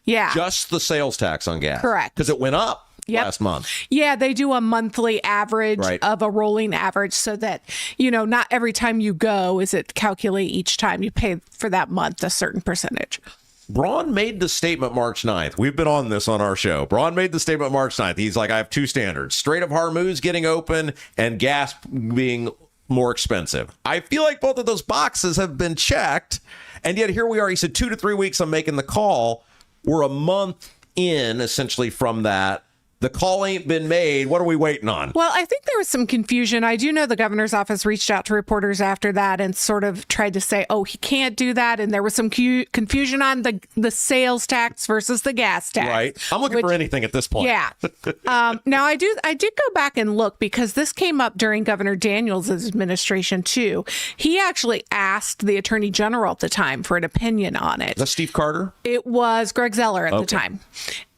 Yeah. Just the sales tax on gas. Correct. Because it went up last month. Yeah, they do a monthly average of a rolling average so that, not every time you go is it calculate each time you pay for that month a certain percentage. Braun made the statement March 9th. We've been on this on our show. Braun made the statement March 9th. He's like, I have two standards. Strait of Hormuz getting open and gas being more expensive. I feel like both of those boxes have been checked. And yet here we are. He said 2 to 3 weeks I'm making the call. We're a month in, essentially, from that. The call ain't been made. What are we waiting on? Well, I think there was some confusion. I do know the governor's office reached out to reporters after that and sort of tried to say, oh, he can't do that. And there was some confusion on the sales tax versus the gas tax. Right. I'm looking for anything at this point. Yeah. Now, I did go back and look because this came up during Governor Daniels' administration, too. He actually asked the attorney general at the time for an opinion on it. Is that Steve Carter? It was Greg Zeller at the time.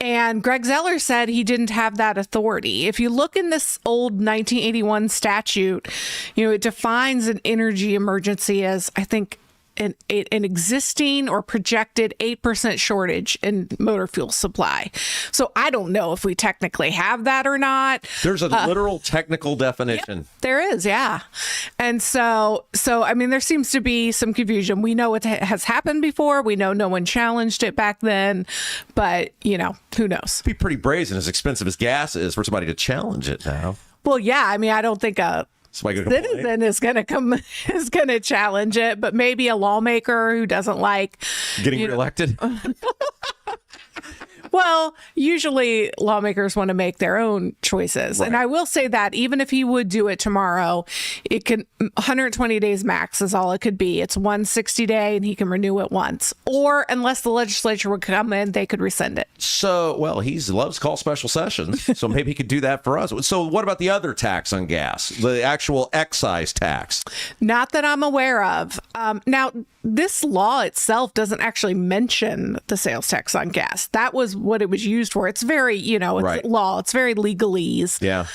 And Greg Zeller said he didn't have that authority. If you look in this old 1981 statute, it defines an energy emergency as, I think, an existing or projected 8% shortage in motor fuel supply. So I don't know if we technically have that or not. There's a literal technical definition. Yep, there is, yeah. And so I mean, there seems to be some confusion. We know it has happened before. We know no one challenged it back then, but who knows? It'd be pretty brazen, as expensive as gas is, for somebody to challenge it now. Well, yeah. I mean, I don't think citizen is going to challenge it, but maybe a lawmaker who doesn't like getting reelected. Well, usually lawmakers want to make their own choices. Right. And I will say that even if he would do it tomorrow, it can 120 days max is all it could be. It's 160 day and he can renew it once. Or unless the legislature would come in, they could rescind it. So, well, he loves to call special sessions, so maybe he could do that for us. So what about the other tax on gas, the actual excise tax? Not that I'm aware of. Now, this law itself doesn't actually mention the sales tax on gas. That was what it was used for. It's very, it's Right. law. It's very legalese. Yeah.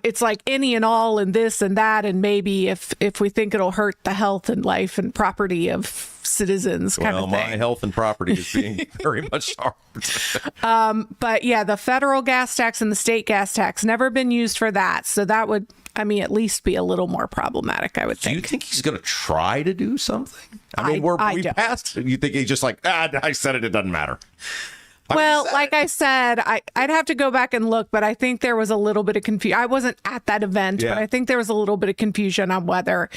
It's like any and all and this and that. And maybe if we think it'll hurt the health and life and property of citizens kind of thing. My health and property is being very much harmed. But yeah, the federal gas tax and the state gas tax never been used for that. So that would, at least be a little more problematic, I would Do think. you think he's going to try to do something? We don't. passed. You think he's just like, I said it doesn't matter. Well, like I said, I'd have to go back and look, but I think there was a little bit of confusion. I wasn't at that event, Yeah. but I think there was a little bit of confusion on whether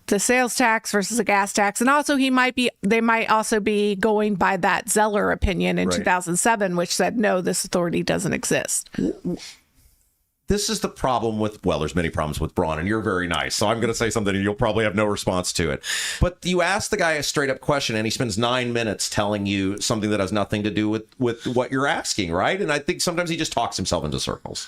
the sales tax versus a gas tax. And also they might also be going by that Zeller opinion in Right. 2007, which said, no, this authority doesn't exist. This is the problem there's many problems with Braun, and you're very nice. So I'm going to say something and you'll probably have no response to it. But you ask the guy a straight up question and he spends 9 minutes telling you something that has nothing to do with what you're asking, right? And I think sometimes he just talks himself into circles.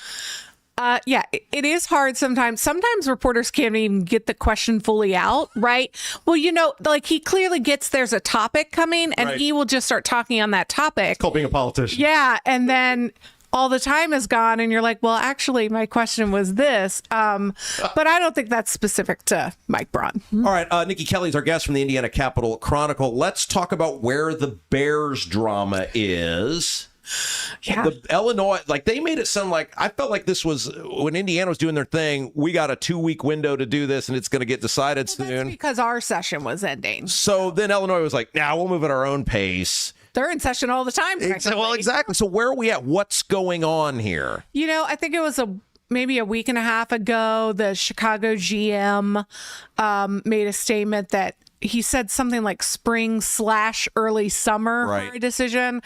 Yeah, it is hard sometimes. Sometimes reporters can't even get the question fully out, right? Well, he clearly gets there's a topic coming and Right. he will just start talking on that topic. It's called being a politician. Yeah, and then all the time is gone and you're like, well, actually, my question was this. But I don't think that's specific to Mike Braun. All right, Nikki Kelly is our guest from the Indiana Capital Chronicle. Let's talk about where the Bears drama is. Yeah. The Illinois, they made it sound like, I felt like this was, when Indiana was doing their thing, we got a 2-week window to do this and it's going to get decided soon. That's because our session was ending. So then Illinois was like, we'll move at our own pace. They're in session all the time. Well, exactly. So where are we at? What's going on here? I think it was maybe a week and a half ago, the Chicago GM made a statement that he said something like spring/early summer Right. for a decision.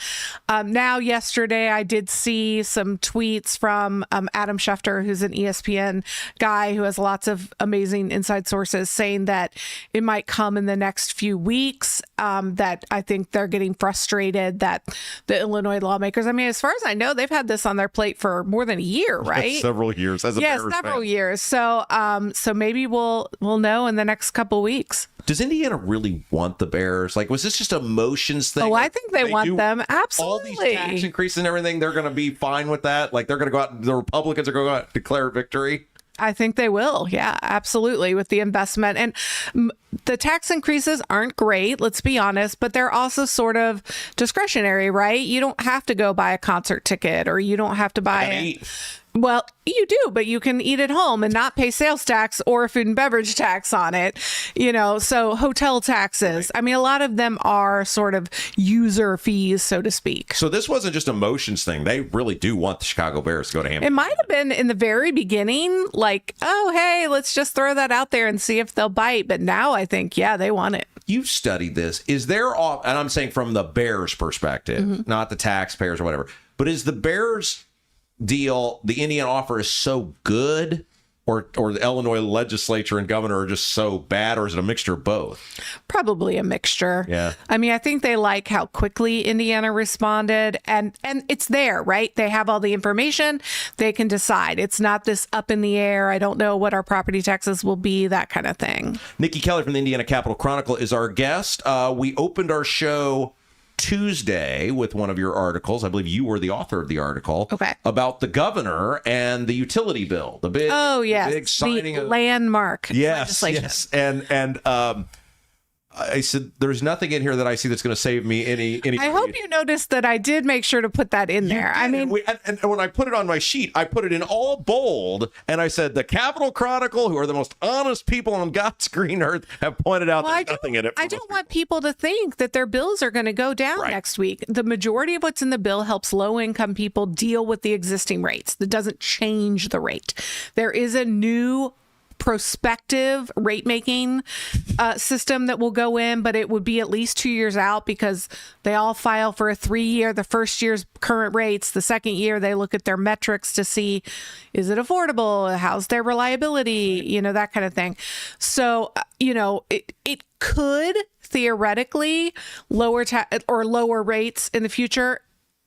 Now, yesterday, I did see some tweets from Adam Schefter, who's an ESPN guy who has lots of amazing inside sources, saying that it might come in the next few weeks, that I think they're getting frustrated that the Illinois lawmakers, as far as I know, they've had this on their plate for more than a year, right? Several years as a Yes, Bears several fan. years. So maybe we'll know in the next couple weeks. Does Indiana really want the Bears? Was this just a motions thing? Oh, I think they want them. Absolutely. All these tax increases and everything, they're going to be fine with that? They're going to go out, the Republicans are going to go out and declare victory? I think they will. Yeah, absolutely. With the investment. And the tax increases aren't great, let's be honest, but they're also sort of discretionary, right? You don't have to go buy a concert ticket or you don't have to buy Well, you do, but you can eat at home and not pay sales tax or food and beverage tax on it, so hotel taxes. Right. A lot of them are sort of user fees, so to speak. So this wasn't just a motions thing. They really do want the Chicago Bears to go to Hampton. It might have been in the very beginning, oh, hey, let's just throw that out there and see if they'll bite. But now I think, they want it. You've studied this. Is there, and I'm saying from the Bears' perspective, not the taxpayers or whatever, but is the Bears deal, the Indiana offer is so good, or the Illinois legislature and governor are just so bad, or is it a mixture of both? Probably a mixture. Yeah. I think they like how quickly Indiana responded, and it's there, right? They have all the information. They can decide. It's not this up in the air. I don't know what our property taxes will be, that kind of thing. Nikki Kelly from the Indiana Capital Chronicle is our guest. We opened our show Tuesday with one of your articles. I believe you were the author of the article. Okay. About the governor and the utility bill. The big, big signing the of landmark legislation. Yes. And I said, there's nothing in here that I see that's going to save me any. I hope you noticed that I did make sure to put that in there. And when I put it on my sheet, I put it in all bold, and I said, the Capital Chronicle, who are the most honest people on God's green earth, have pointed out there's nothing in it. I don't want people to think that their bills are going to go down next week. The majority of what's in the bill helps low-income people deal with the existing rates. That doesn't change the rate. There is a new prospective rate making system that will go in, but it would be at least 2 years out because they all file for a 3-year. The first year's current rates, the second year they look at their metrics to see, is it affordable? How's their reliability? That kind of thing. So, it could theoretically lower rates in the future.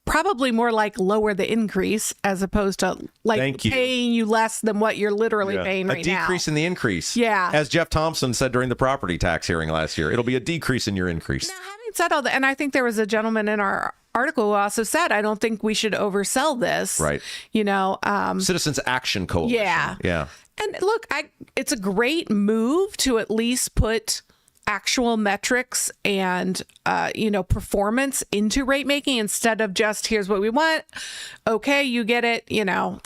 Probably more like lower the increase as opposed to paying you less than what you're literally paying right now. A decrease in the increase. Yeah. As Jeff Thompson said during the property tax hearing last year, it'll be a decrease in your increase. Now, having said all that, and I think there was a gentleman in our article who also said, I don't think we should oversell this. Right. Citizens Action Coalition. Yeah. Yeah. And look, it's a great move to at least put actual metrics and performance into rate making instead of just here's what we want, okay, you get it,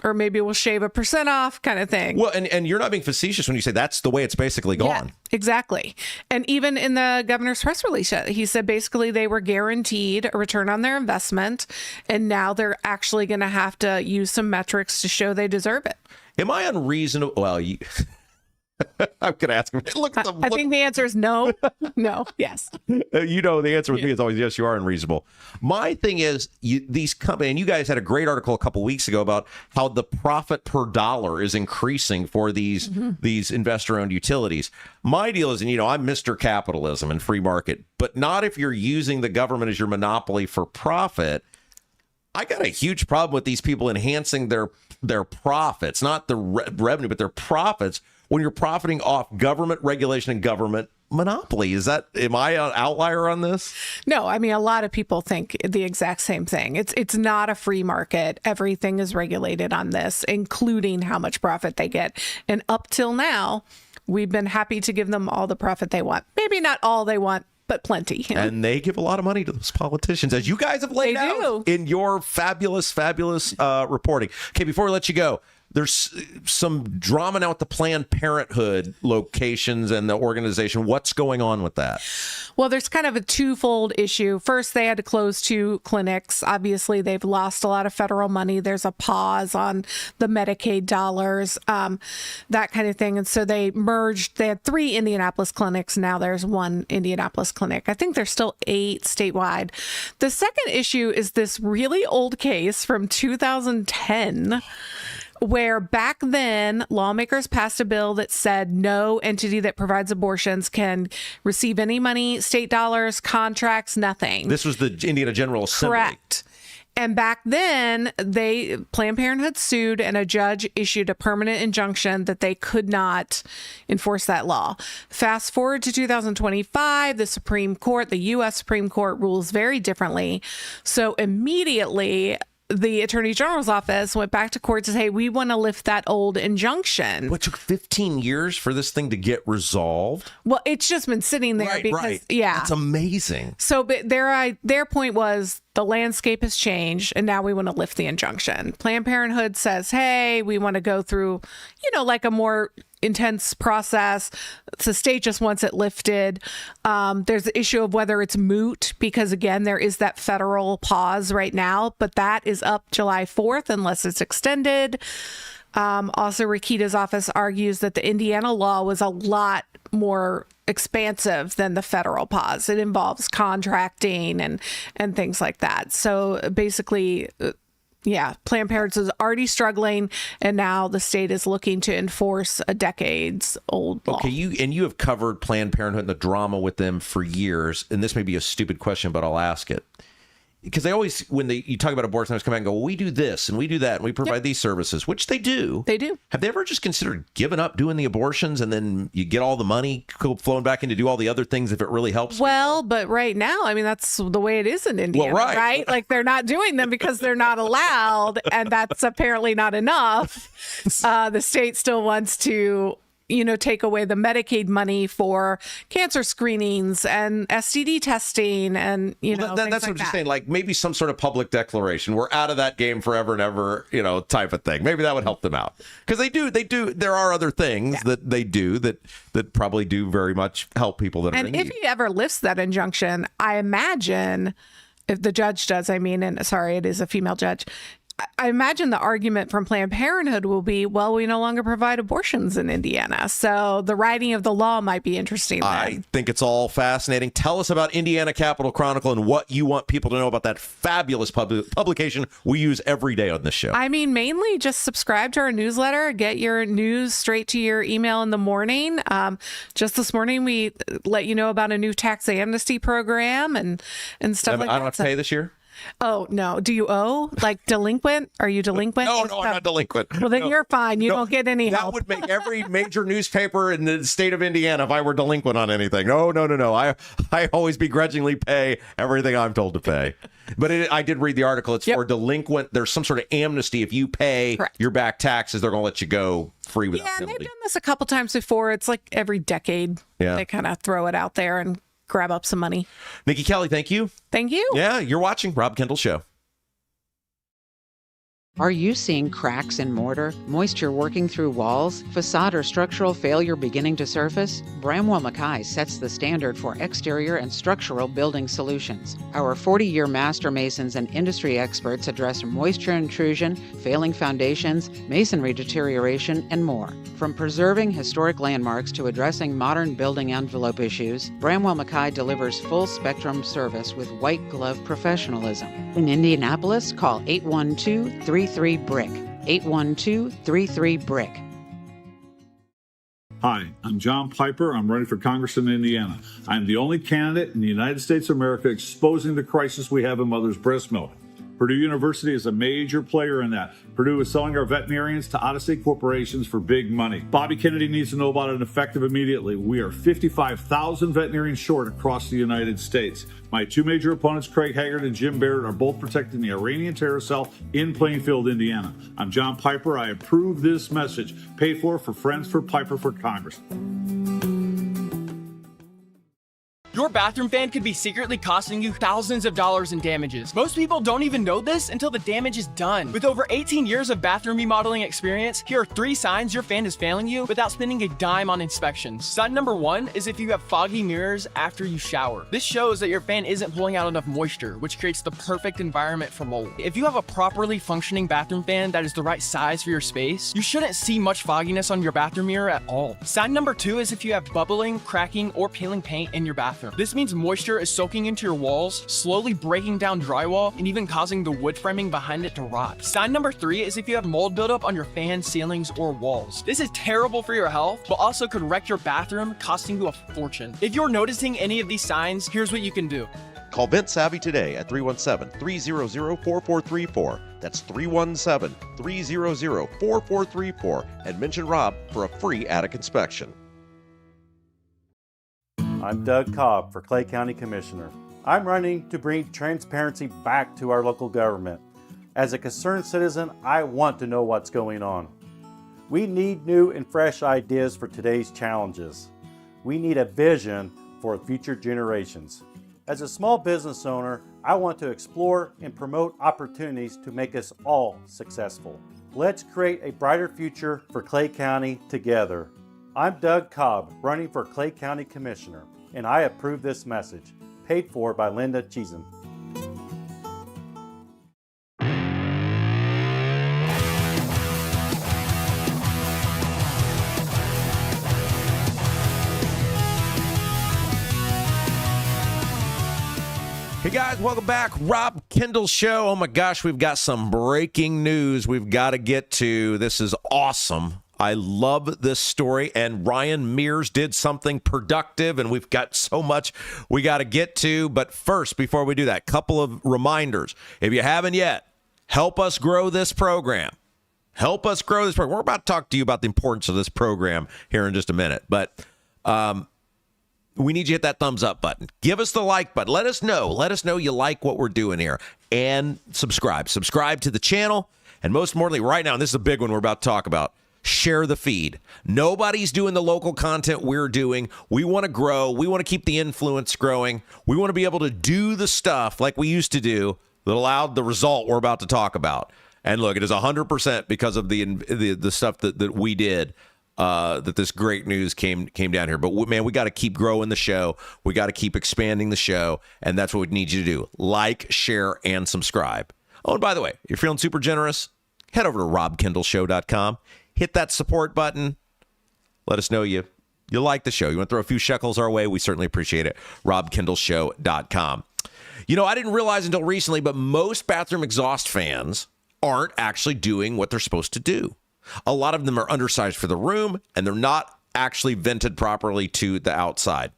or maybe we'll shave 1% off kind of thing. Well, and you're not being facetious when you say that's the way it's basically gone. Yeah, exactly. And even in the governor's press release, he said basically they were guaranteed a return on their investment, and now they're actually going to have to use some metrics to show they deserve it. Am I unreasonable? Well, I'm going to ask him. I think the answer is no. No. Yes. The answer with me is always yes, you are unreasonable. My thing is these companies, and you guys had a great article a couple weeks ago about how the profit per dollar is increasing for these investor-owned utilities. My deal is, I'm Mr. Capitalism and free market, but not if you're using the government as your monopoly for profit. I got a huge problem with these people enhancing their profits, not the revenue, but their profits, when you're profiting off government regulation and government monopoly. Am I an outlier on this? No, I mean, a lot of people think the exact same thing. It's not a free market. Everything is regulated on this, including how much profit they get. And up till now, we've been happy to give them all the profit they want. Maybe not all they want, but plenty. And they give a lot of money to those politicians, as you guys have laid out in your fabulous reporting. Okay, before we let you go, there's some drama now at the Planned Parenthood locations and the organization. What's going on with that? Well, there's kind of a twofold issue. First, they had to close 2 clinics. Obviously, they've lost a lot of federal money. There's a pause on the Medicaid dollars, that kind of thing. And so they merged. They had 3 Indianapolis clinics. Now there's 1 Indianapolis clinic. I think there's still 8 statewide. The second issue is this really old case from 2010. Where back then lawmakers passed a bill that said no entity that provides abortions can receive any money, state dollars, contracts, nothing. This was the Indiana General Assembly. Correct. And back then, Planned Parenthood sued, and a judge issued a permanent injunction that they could not enforce that law. Fast forward to 2025, the U.S. Supreme Court rules very differently. So immediately, the Attorney General's office went back to court to say, hey, we want to lift that old injunction. What took 15 years for this thing to get resolved? Well, it's just been sitting there yeah. That's amazing. So but their point was the landscape has changed and now we want to lift the injunction. Planned Parenthood says, hey, we want to go through, like a more intense process. The state just wants it lifted. There's the issue of whether it's moot because, again, there is that federal pause right now, but that is up July 4th unless it's extended. Also, Rakita's office argues that the Indiana law was a lot more expansive than the federal pause. It involves contracting and things like that. So basically, Planned Parenthood is already struggling, and now the state is looking to enforce a decades-old law. Okay, you have covered Planned Parenthood and the drama with them for years, and this may be a stupid question, but I'll ask it. Because they always, when you talk about abortion, they come back and go, well, we do this and we do that and we provide these services, which they do. They do. Have they ever just considered giving up doing the abortions and then you get all the money flowing back in to do all the other things if it really helps? Well, but right now, I mean, that's the way it is in Indiana, right? Like they're not doing them because they're not allowed, and that's apparently not enough. The state still wants to take away the Medicaid money for cancer screenings and STD testing and, that's what I'm just saying. Like maybe some sort of public declaration. We're out of that game forever and ever, type of thing. Maybe that would help them out. Because they do. There are other things that they do that probably do very much help people that are in need. And if he ever lifts that injunction, I imagine, if the judge does, and sorry, it is a female judge, I imagine the argument from Planned Parenthood will be, well, we no longer provide abortions in Indiana. So the writing of the law might be interesting then. I think it's all fascinating. Tell us about Indiana Capitol Chronicle and what you want people to know about that fabulous publication we use every day on this show. I mean, mainly just subscribe to our newsletter, get your news straight to your email in the morning. Just this morning, we let you know about a new tax amnesty program and stuff like that. I don't have to pay this year? Oh, no. Do you owe? Like delinquent? Are you delinquent? No, I'm not delinquent. Well, then you're fine. You don't get any help. That would make every major newspaper in the state of Indiana if I were delinquent on anything. No. I always begrudgingly pay everything I'm told to pay. But I did read the article. It's for delinquent. There's some sort of amnesty. If you pay your back taxes, they're going to let you go free without penalty. They've done this a couple times before. It's like every decade. Yeah. They kind of throw it out there and grab up some money. Nikki Kelly, thank you. Thank you. Yeah, you're watching Rob Kendall Show. Are you seeing cracks in mortar, moisture working through walls, facade or structural failure beginning to surface? Bramwell Mackay sets the standard for exterior and structural building solutions. Our 40-year master masons and industry experts address moisture intrusion, failing foundations, masonry deterioration, and more. From preserving historic landmarks to addressing modern building envelope issues, Bramwell Mackay delivers full-spectrum service with white-glove professionalism. In Indianapolis, call 812-33-BRICK. 812-33-BRICK. Hi, I'm John Piper. I'm running for Congress in Indiana. I'm the only candidate in the United States of America exposing the crisis we have in mother's breast milk. Purdue University is a major player in that. Purdue is selling our veterinarians to out-of-state corporations for big money. Bobby Kennedy needs to know about it effective immediately. We are 55,000 veterinarians short across the United States. My two major opponents, Craig Haggard and Jim Barrett, are both protecting the Iranian terror cell in Plainfield, Indiana. I'm John Piper. I approve this message. Paid for Friends for Piper for Congress. Your bathroom fan could be secretly costing you thousands of dollars in damages. Most people don't even know this until the damage is done. With over 18 years of bathroom remodeling experience, here are 3 signs your fan is failing you without spending a dime on inspections. Sign number 1 is if you have foggy mirrors after you shower. This shows that your fan isn't pulling out enough moisture, which creates the perfect environment for mold. If you have a properly functioning bathroom fan that is the right size for your space, you shouldn't see much fogginess on your bathroom mirror at all. Sign number 2 is if you have bubbling, cracking, or peeling paint in your bathroom. This means moisture is soaking into your walls, slowly breaking down drywall, and even causing the wood framing behind it to rot. Sign number 3 is if you have mold buildup on your fan, ceilings, or walls. This is terrible for your health, but also could wreck your bathroom, costing you a fortune. If you're noticing any of these signs, here's what you can do. Call Vent Savvy today at 317-300-4434. That's 317-300-4434. And mention Rob for a free attic inspection. I'm Doug Cobb for Clay County Commissioner. I'm running to bring transparency back to our local government. As a concerned citizen, I want to know what's going on. We need new and fresh ideas for today's challenges. We need a vision for future generations. As a small business owner, I want to explore and promote opportunities to make us all successful. Let's create a brighter future for Clay County together. I'm Doug Cobb, running for Clay County Commissioner, and I approve this message. Paid for by Linda Cheesem. Hey guys, welcome back. Rob Kendall Show. Oh my gosh, we've got some breaking news we've got to get to. This is awesome. I love this story, and Ryan Mears did something productive, and we've got so much we got to get to. But first, before we do that, couple of reminders. If you haven't yet, help us grow this program. Help us grow this program. We're about to talk to you about the importance of this program here in just a minute, but we need you to hit that thumbs up button. Give us the like button. Let us know. Let us know you like what we're doing here. And subscribe. Subscribe to the channel. And most importantly, right now, and this is a big one we're about to talk about, share the feed. Nobody's doing the local content we're doing. We want to grow. We want to keep the influence growing. We want to be able to do the stuff like we used to do that allowed the result we're about to talk about. And look, it is 100% because of the stuff that we did. That this great news came down here. But man, we got to keep growing the show. We got to keep expanding the show. And that's what we need you to do. Like, share, and subscribe. Oh, and by the way, if you're feeling super generous, head over to robkendallshow.com. Hit that support button. Let us know you like the show. You want to throw a few shekels our way? We certainly appreciate it. robkendallshow.com. You know, I didn't realize until recently, but most bathroom exhaust fans aren't actually doing what they're supposed to do. A lot of them are undersized for the room, and they're not actually vented properly to the outside.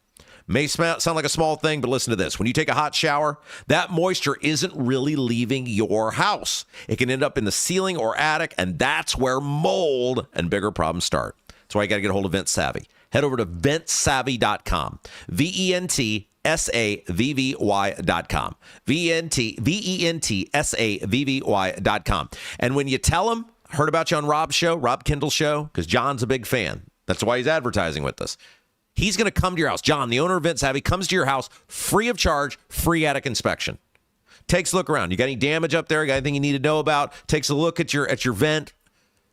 May sound like a small thing, but listen to this. When you take a hot shower, that moisture isn't really leaving your house. It can end up in the ceiling or attic, and that's where mold and bigger problems start. That's why you got to get a hold of Vent Savvy. Head over to ventsavvy.com. VENTSAVVY.com. VENTSAVVY.com. And when you tell them, heard about you on Rob's show, Rob Kendall Show, because John's a big fan. That's why he's advertising with us. He's going to come to your house. John, the owner of Vent Savvy, comes to your house free of charge, free attic inspection. Takes a look around. You got any damage up there? Got anything you need to know about? Takes a look at your vent.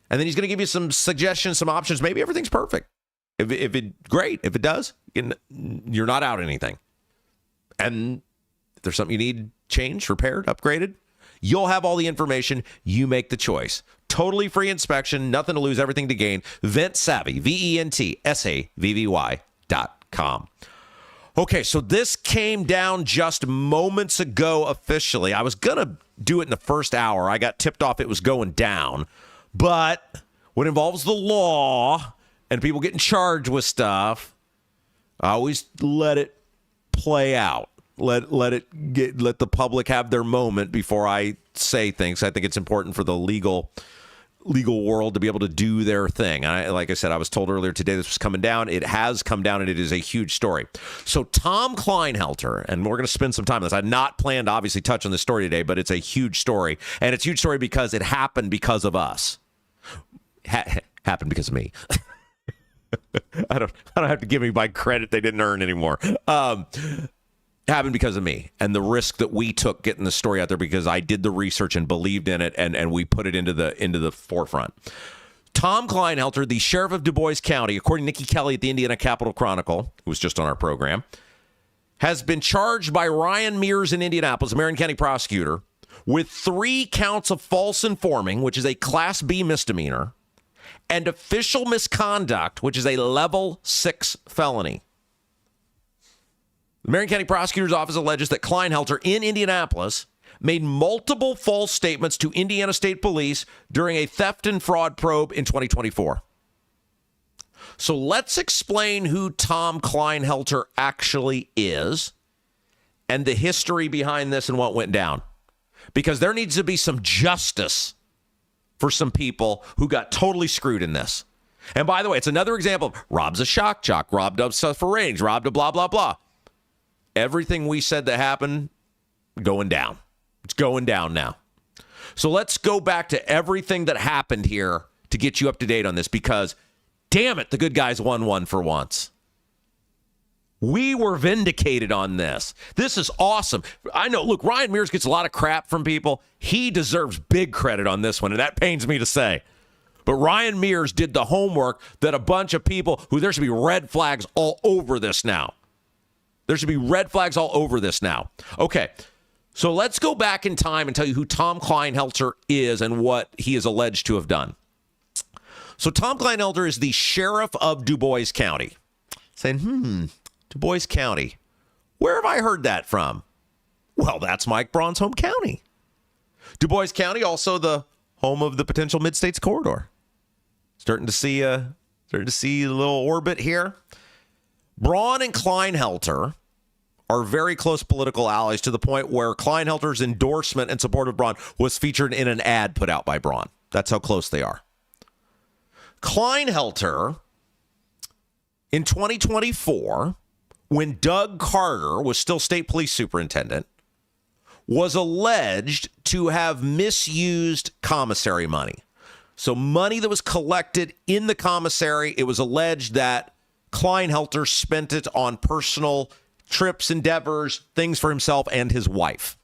And then he's going to give you some suggestions, some options. Maybe everything's perfect. Great. If it does, you're not out anything. And if there's something you need changed, repaired, upgraded, you'll have all the information. You make the choice. Totally free inspection, nothing to lose, everything to gain. Vent Savvy, VENTSAVVY.com. Okay, so this came down just moments ago officially. I was going to do it in the first hour. I got tipped off it was going down. But when it involves the law and people getting charged with stuff, I always let it play out. Let the public have their moment before I say things. I think it's important for the legal world to be able to do their thing. Like I said, I was told earlier today this was coming down. It has come down, and it is a huge story. So Tom Kleinhelter, and we're going to spend some time on this. I had not planned to obviously touch on this story today, but it's a huge story. And it's a huge story because it happened because of us. Happened because of me. I don't have to give anybody credit they didn't earn anymore. Happened because of me and the risk that we took getting the story out there because I did the research and believed in it and we put it into the forefront. Tom Kleinhelter, the sheriff of Dubois County, according to Nikki Kelly at the Indiana Capital Chronicle, who was just on our program, has been charged by Ryan Mears in Indianapolis, a Marion County prosecutor, with 3 counts of false informing, which is a Class B misdemeanor, and official misconduct, which is a level 6 felony. The Marion County Prosecutor's Office alleges that Kleinhelter in Indianapolis made multiple false statements to Indiana State Police during a theft and fraud probe in 2024. So let's explain who Tom Kleinhelter actually is and the history behind this and what went down. Because there needs to be some justice for some people who got totally screwed in this. And by the way, it's another example of Rob's a shock jock, Rob does stuff for range, Rob to blah, blah, blah. Everything we said that happened, going down. It's going down now. So let's go back to everything that happened here to get you up to date on this because, damn it, the good guys won one for once. We were vindicated on this. This is awesome. I know, look, Ryan Mears gets a lot of crap from people. He deserves big credit on this one, and that pains me to say. But Ryan Mears did the homework that a bunch of people who there should be red flags all over this now. There should be red flags all over this now. Okay, so let's go back in time and tell you who Tom Kleinhelter is and what he is alleged to have done. So Tom Kleinhelter is the sheriff of Dubois County. Saying, Dubois County. Where have I heard that from? Well, that's Mike Braun's home county. Dubois County, also the home of the potential Mid-States Corridor. Starting to see a little orbit here. Braun and Kleinhelter are very close political allies to the point where Kleinhelter's endorsement and support of Braun was featured in an ad put out by Braun. That's how close they are. Kleinhelter, in 2024, when Doug Carter was still state police superintendent, was alleged to have misused commissary money. So money that was collected in the commissary, it was alleged that Kleinhelter spent it on personal trips, endeavors, things for himself and his wife.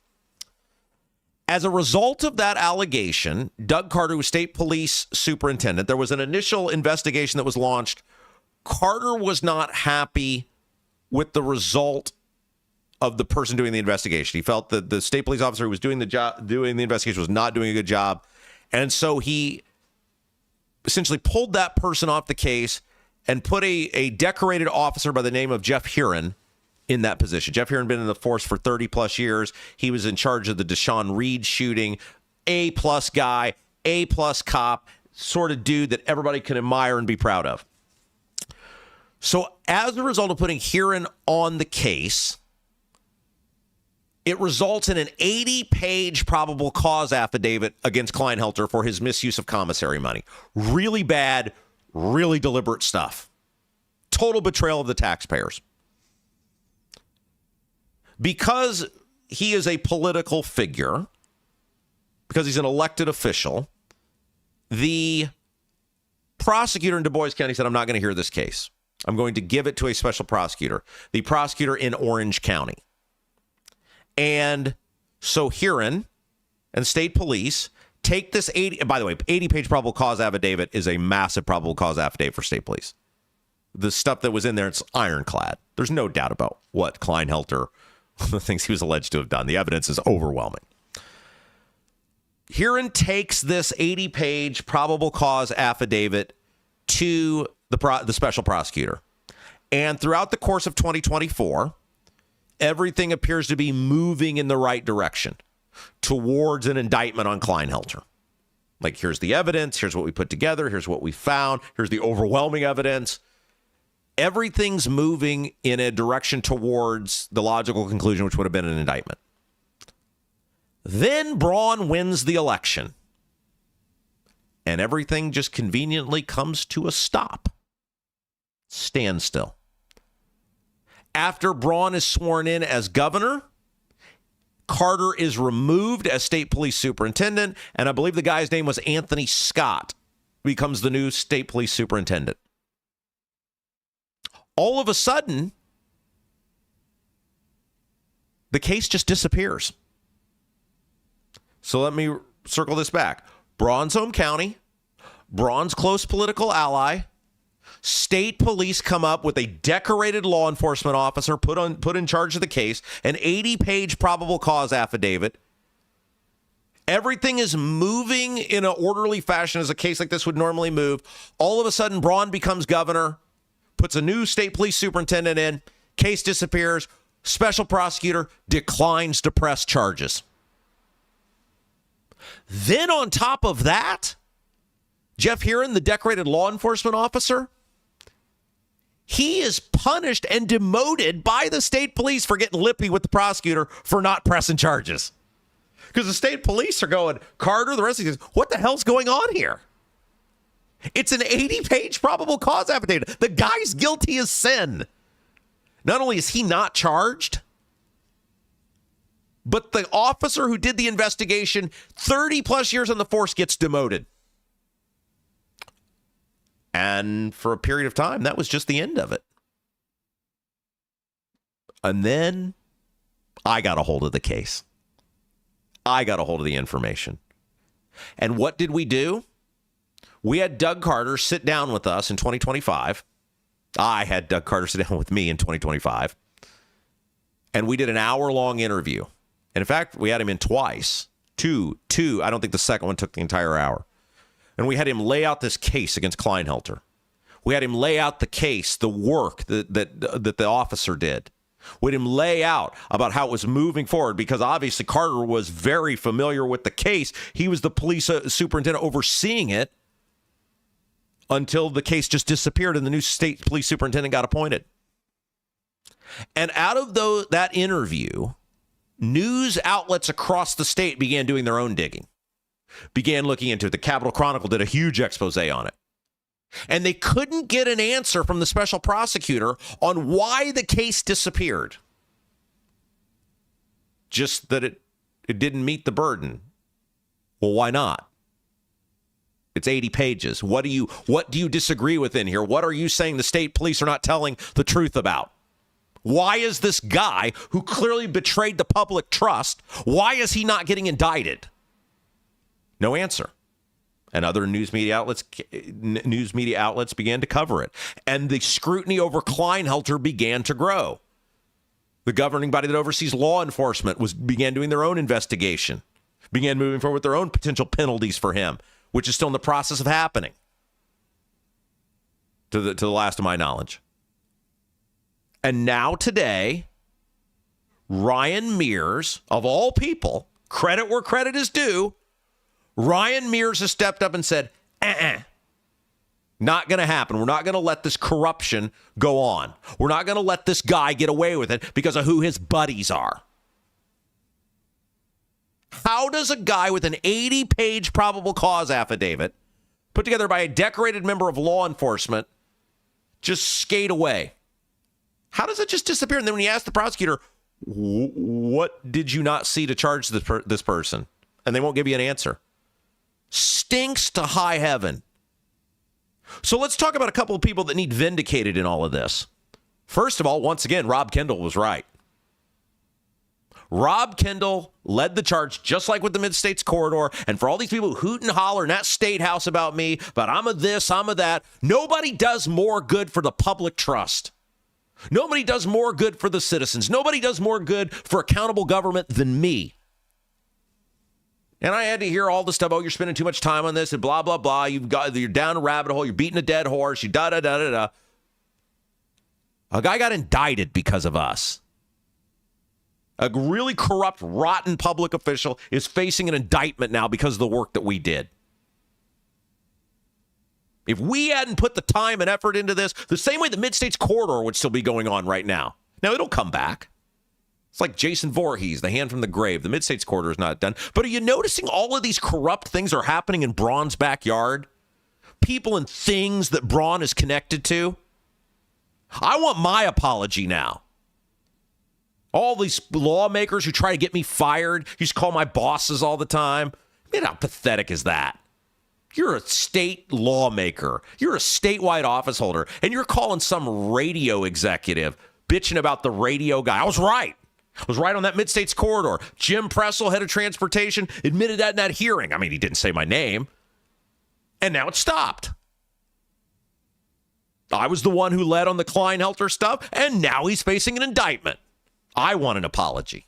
As a result of that allegation, Doug Carter was state police superintendent. There was an initial investigation that was launched. Carter was not happy with the result of the person doing the investigation. He felt that the state police officer who was doing the investigation was not doing a good job. And so he essentially pulled that person off the case and put a decorated officer by the name of Jeff Huron in that position. Jeff Huron had been in the force for 30 plus years. He was in charge of the Deshaun Reed shooting. A-plus guy, A-plus cop, sort of dude that everybody can admire and be proud of. So as a result of putting Huron on the case, it results in an 80-page probable cause affidavit against Kleinhelter for his misuse of commissary money. Really bad, really deliberate stuff. Total betrayal of the taxpayers. Because he is a political figure, because he's an elected official, the prosecutor in Dubois County said, I'm not going to hear this case. I'm going to give it to a special prosecutor, the prosecutor in Orange County. And so Huron and state police take this 80-page probable cause affidavit is a massive probable cause affidavit for state police. The stuff that was in there, it's ironclad. There's no doubt about what Kleinhelter, the things he was alleged to have done. The evidence is overwhelming. Huron takes this 80-page probable cause affidavit to the special prosecutor. And throughout the course of 2024, everything appears to be moving in the right direction towards an indictment on Kleinhelter. Like, here's the evidence, here's what we put together, here's what we found, here's the overwhelming evidence. Everything's moving in a direction towards the logical conclusion, which would have been an indictment. Then Braun wins the election, and everything just conveniently comes to a stop. Standstill. After Braun is sworn in as governor, Carter is removed as state police superintendent, and I believe the guy's name was Anthony Scott, becomes the new state police superintendent. All of a sudden, the case just disappears. So let me circle this back. Braun's home county, Braun's close political ally, state police come up with a decorated law enforcement officer put in charge of the case, an 80-page probable cause affidavit. Everything is moving in an orderly fashion as a case like this would normally move. All of a sudden, Braun becomes governor, puts a new state police superintendent in, case disappears, special prosecutor declines to press charges. Then on top of that, Jeff Huron, the decorated law enforcement officer, he is punished and demoted by the state police for getting lippy with the prosecutor for not pressing charges. Because the state police are going, Carter, the rest of these, what the hell's going on here? It's an 80-page probable cause affidavit. The guy's guilty as sin. Not only is he not charged, but the officer who did the investigation, 30 plus years on the force, gets demoted. And for a period of time, that was just the end of it. And then I got a hold of the case. I got a hold of the information. And what did we do? We had Doug Carter sit down with us in 2025. I had Doug Carter sit down with me in 2025. And we did an hour-long interview. And in fact, we had him in twice. Two. I don't think the second one took the entire hour. And we had him lay out this case against Kleinhelter. We had him lay out the case, the work that the officer did. We had him lay out about how it was moving forward, because obviously Carter was very familiar with the case. He was the police superintendent overseeing it until the case just disappeared and the new state police superintendent got appointed. And out of that interview, news outlets across the state began doing their own digging, began looking into it. The Capitol Chronicle did a huge expose on it. And they couldn't get an answer from the special prosecutor on why the case disappeared. Just that it didn't meet the burden. Well, why not? It's 80 pages. What do you disagree with in here? What are you saying the state police are not telling the truth about? Why is this guy who clearly betrayed the public trust, why is he not getting indicted? No answer. And other news media outlets began to cover it. And the scrutiny over Kleinhelter began to grow. The governing body that oversees law enforcement began doing their own investigation, began moving forward with their own potential penalties for him, which is still in the process of happening, to the last of my knowledge. And now today, Ryan Mears, of all people, credit where credit is due, Ryan Mears has stepped up and said, not going to happen. We're not going to let this corruption go on. We're not going to let this guy get away with it because of who his buddies are. How does a guy with an 80-page probable cause affidavit put together by a decorated member of law enforcement just skate away? How does it just disappear? And then when you ask the prosecutor, what did you not see to charge this person? And they won't give you an answer. Stinks to high heaven. So let's talk about a couple of people that need vindicated in all of this. First of all, once again, Rob Kendall was right. Rob Kendall led the charge, just like with the Mid-States Corridor. And for all these people who hoot and holler in that state house about me, but I'm a this, I'm a that, nobody does more good for the public trust. Nobody does more good for the citizens. Nobody does more good for accountable government than me. And I had to hear all the stuff, oh, you're spending too much time on this and blah, blah, blah. You're down a rabbit hole. You're beating a dead horse. You da-da-da-da-da. A guy got indicted because of us. A really corrupt, rotten public official is facing an indictment now because of the work that we did. If we hadn't put the time and effort into this, the same way the Mid-States Corridor would still be going on right now. Now, it'll come back. It's like Jason Voorhees, the hand from the grave. The Mid-States Corridor is not done. But are you noticing all of these corrupt things are happening in Braun's backyard? People and things that Braun is connected to? I want my apology now. All these lawmakers who try to get me fired, you just call my bosses all the time. I mean, how pathetic is that? You're a state lawmaker. You're a statewide office holder, and you're calling some radio executive bitching about the radio guy. I was right. I was right on that Mid-States Corridor. Jim Pressel, head of transportation, admitted that in that hearing. I mean, he didn't say my name. And now it stopped. I was the one who led on the Kleinhelter stuff, and now he's facing an indictment. I want an apology.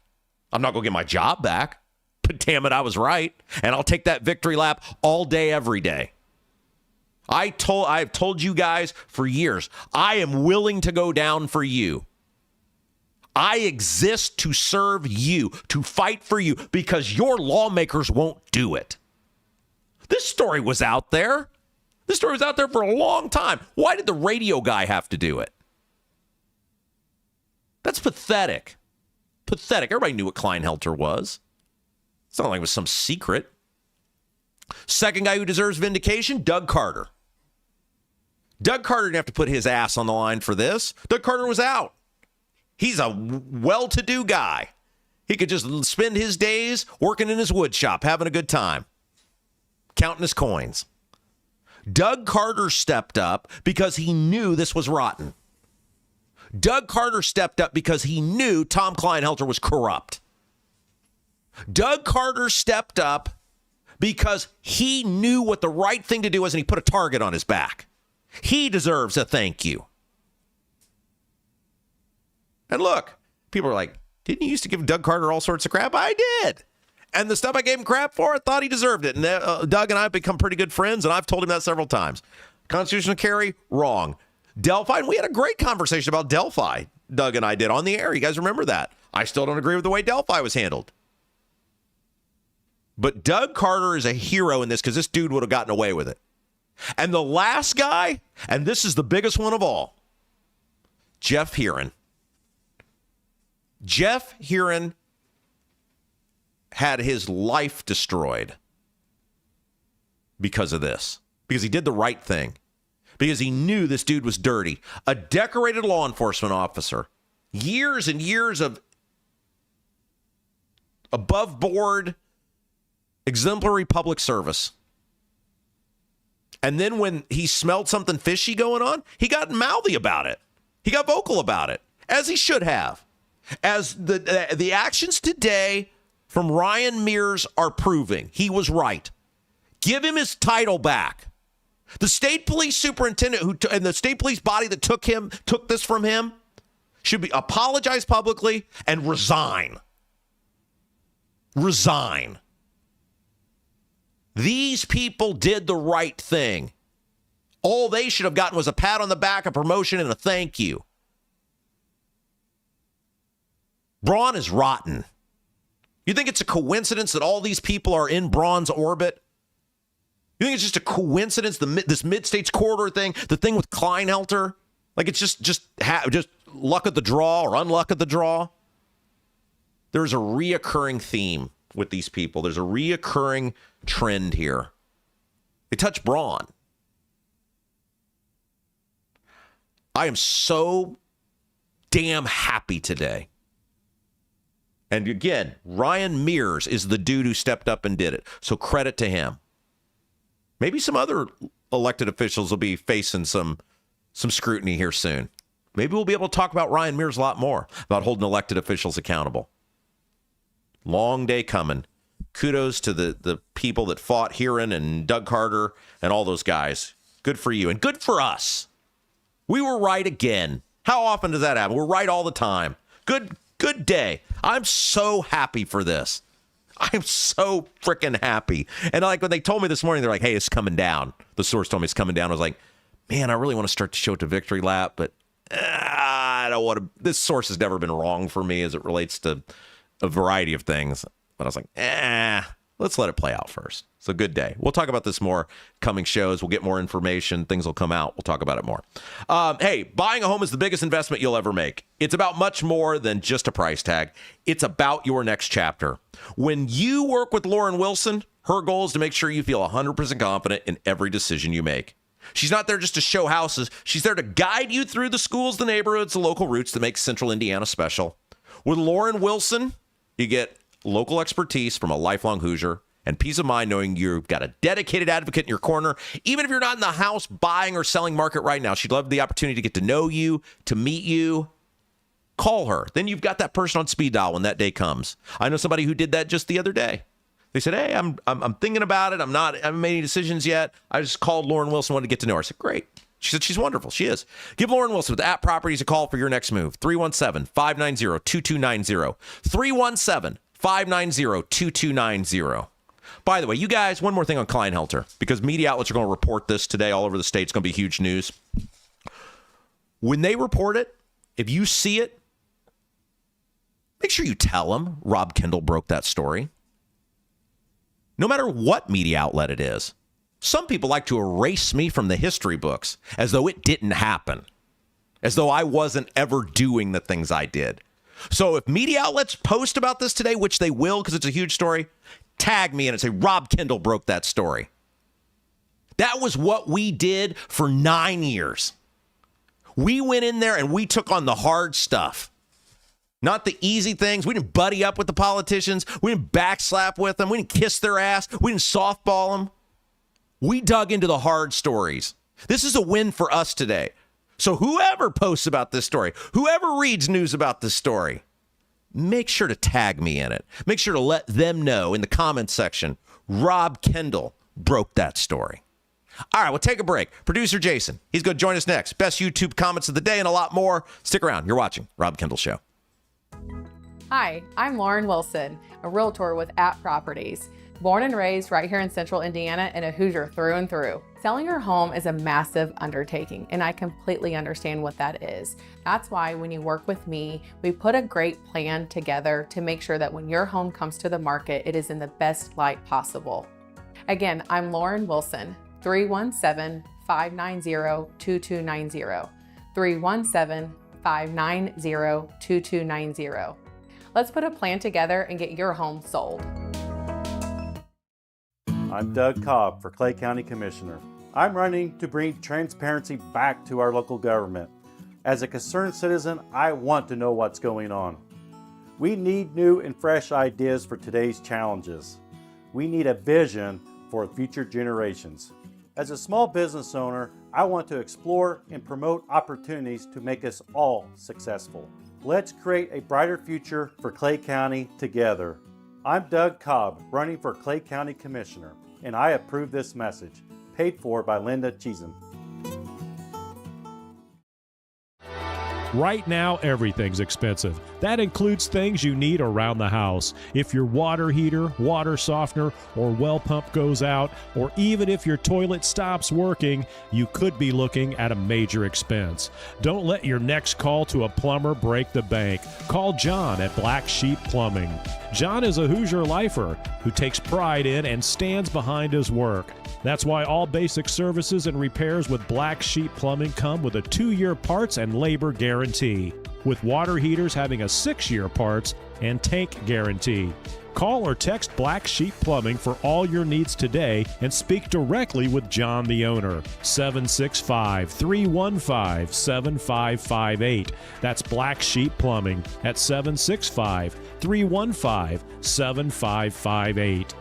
I'm not going to get my job back, but damn it, I was right. And I'll take that victory lap all day, every day. I've told you guys for years, I am willing to go down for you. I exist to serve you, to fight for you, because your lawmakers won't do it. This story was out there. This story was out there for a long time. Why did the radio guy have to do it? That's pathetic. Pathetic. Everybody knew what Kleinhelter was. It's not like it was some secret. Second guy who deserves vindication, Doug Carter. Doug Carter didn't have to put his ass on the line for this. Doug Carter was out. He's a well-to-do guy. He could just spend his days working in his wood shop, having a good time, counting his coins. Doug Carter stepped up because he knew this was rotten. Doug Carter stepped up because he knew Tom Kleinhelter was corrupt. Doug Carter stepped up because he knew what the right thing to do was, and he put a target on his back. He deserves a thank you. And look, people are like, didn't you used to give Doug Carter all sorts of crap? I did. And the stuff I gave him crap for, I thought he deserved it. And Doug and I have become pretty good friends, and I've told him that several times. Constitutional carry, wrong. Delphi, and we had a great conversation about Delphi, Doug and I did on the air. You guys remember that? I still don't agree with the way Delphi was handled. But Doug Carter is a hero in this because this dude would have gotten away with it. And the last guy, and this is the biggest one of all, Jeff Heron. Jeff Heron had his life destroyed because of this, because he did the right thing, because he knew this dude was dirty. A decorated law enforcement officer, years and years of above board, exemplary public service. And then when he smelled something fishy going on, he got mouthy about it. He got vocal about it, as he should have. As the actions today from Ryan Mears are proving, he was right. Give him his title back. The state police superintendent and the state police body that took this from him should be apologize publicly and resign. Resign. These people did the right thing. All they should have gotten was a pat on the back, a promotion, and a thank you. Braun is rotten. You think it's a coincidence that all these people are in Braun's orbit? You think it's just a coincidence, this mid-states corridor thing, the thing with Kleinhelter? Like it's just luck of the draw or unluck of the draw? There's a reoccurring theme with these people. There's a reoccurring trend here. They touch Braun. I am so damn happy today. And again, Ryan Mears is the dude who stepped up and did it. So credit to him. Maybe some other elected officials will be facing some scrutiny here soon. Maybe we'll be able to talk about Ryan Mears a lot more, about holding elected officials accountable. Long day coming. Kudos to the people that fought Heron and Doug Carter and all those guys. Good for you and good for us. We were right again. How often does that happen? We're right all the time. Good day. I'm so happy for this. I'm so freaking happy. And like when they told me this morning, they're like, hey, it's coming down. The source told me it's coming down. I was like, man, I really want to start to show it to Victory Lap, but I don't want to. This source has never been wrong for me as it relates to a variety of things. But I was like, let's let it play out first. So good day. We'll talk about this more coming shows. We'll get more information. Things will come out. We'll talk about it more. Hey, buying a home is the biggest investment you'll ever make. It's about much more than just a price tag. It's about your next chapter. When you work with Lauren Wilson, her goal is to make sure you feel 100% confident in every decision you make. She's not there just to show houses. She's there to guide you through the schools, the neighborhoods, the local routes that make Central Indiana special. With Lauren Wilson, you get local expertise from a lifelong Hoosier and peace of mind knowing you've got a dedicated advocate in your corner. Even if you're not in the house buying or selling market right now, she'd love the opportunity to get to know you, to meet you. Call her. Then you've got that person on speed dial when that day comes. I know somebody who did that just the other day. They said, hey, I'm thinking about it. I haven't made any decisions yet. I just called Lauren Wilson, wanted to get to know her. I said, great. She said, she's wonderful. She is. Give Lauren Wilson with App Properties a call for your next move. 317-590-2290. 317-590-2290. By the way, you guys, one more thing on Kleinhelter, because media outlets are going to report this today all over the state. It's going to be huge news. When they report it, if you see it, make sure you tell them Rob Kendall broke that story. No matter what media outlet it is. Some people like to erase me from the history books as though it didn't happen, as though I wasn't ever doing the things I did. So if media outlets post about this today, which they will because it's a huge story, tag me in and say, Rob Kendall broke that story. That was what we did for 9 years. We went in there and we took on the hard stuff. Not the easy things. We didn't buddy up with the politicians. We didn't backslap with them. We didn't kiss their ass. We didn't softball them. We dug into the hard stories. This is a win for us today. So whoever posts about this story, whoever reads news about this story, make sure to tag me in it. Make sure to let them know in the comments section, Rob Kendall broke that story. All right, we'll take a break. Producer Jason, he's going to join us next. Best YouTube comments of the day and a lot more. Stick around. You're watching Rob Kendall Show. Hi, I'm Lauren Wilson, a realtor with App Properties. Born and raised right here in Central Indiana and a Hoosier through and through. Selling your home is a massive undertaking, and I completely understand what that is. That's why when you work with me, we put a great plan together to make sure that when your home comes to the market, it is in the best light possible. Again, I'm Lauren Wilson, 317-590-2290. 317-590-2290. Let's put a plan together and get your home sold. I'm Doug Cobb for Clay County Commissioner. I'm running to bring transparency back to our local government. As a concerned citizen, I want to know what's going on. We need new and fresh ideas for today's challenges. We need a vision for future generations. As a small business owner, I want to explore and promote opportunities to make us all successful. Let's create a brighter future for Clay County together. I'm Doug Cobb, running for Clay County Commissioner, and I approve this message. Paid for by Linda Cheesem. Right now, everything's expensive. That includes things you need around the house. If your water heater, water softener, or well pump goes out, or even if your toilet stops working, you could be looking at a major expense. Don't let your next call to a plumber break the bank. Call John at Black Sheep Plumbing. John is a Hoosier lifer who takes pride in and stands behind his work. That's why all basic services and repairs with Black Sheep Plumbing come with a 2-year parts and labor guarantee, with water heaters having a 6-year parts and tank guarantee. Call or text Black Sheep Plumbing for all your needs today and speak directly with John, the owner. 765-315-7558. That's Black Sheep Plumbing at 765-315-7558.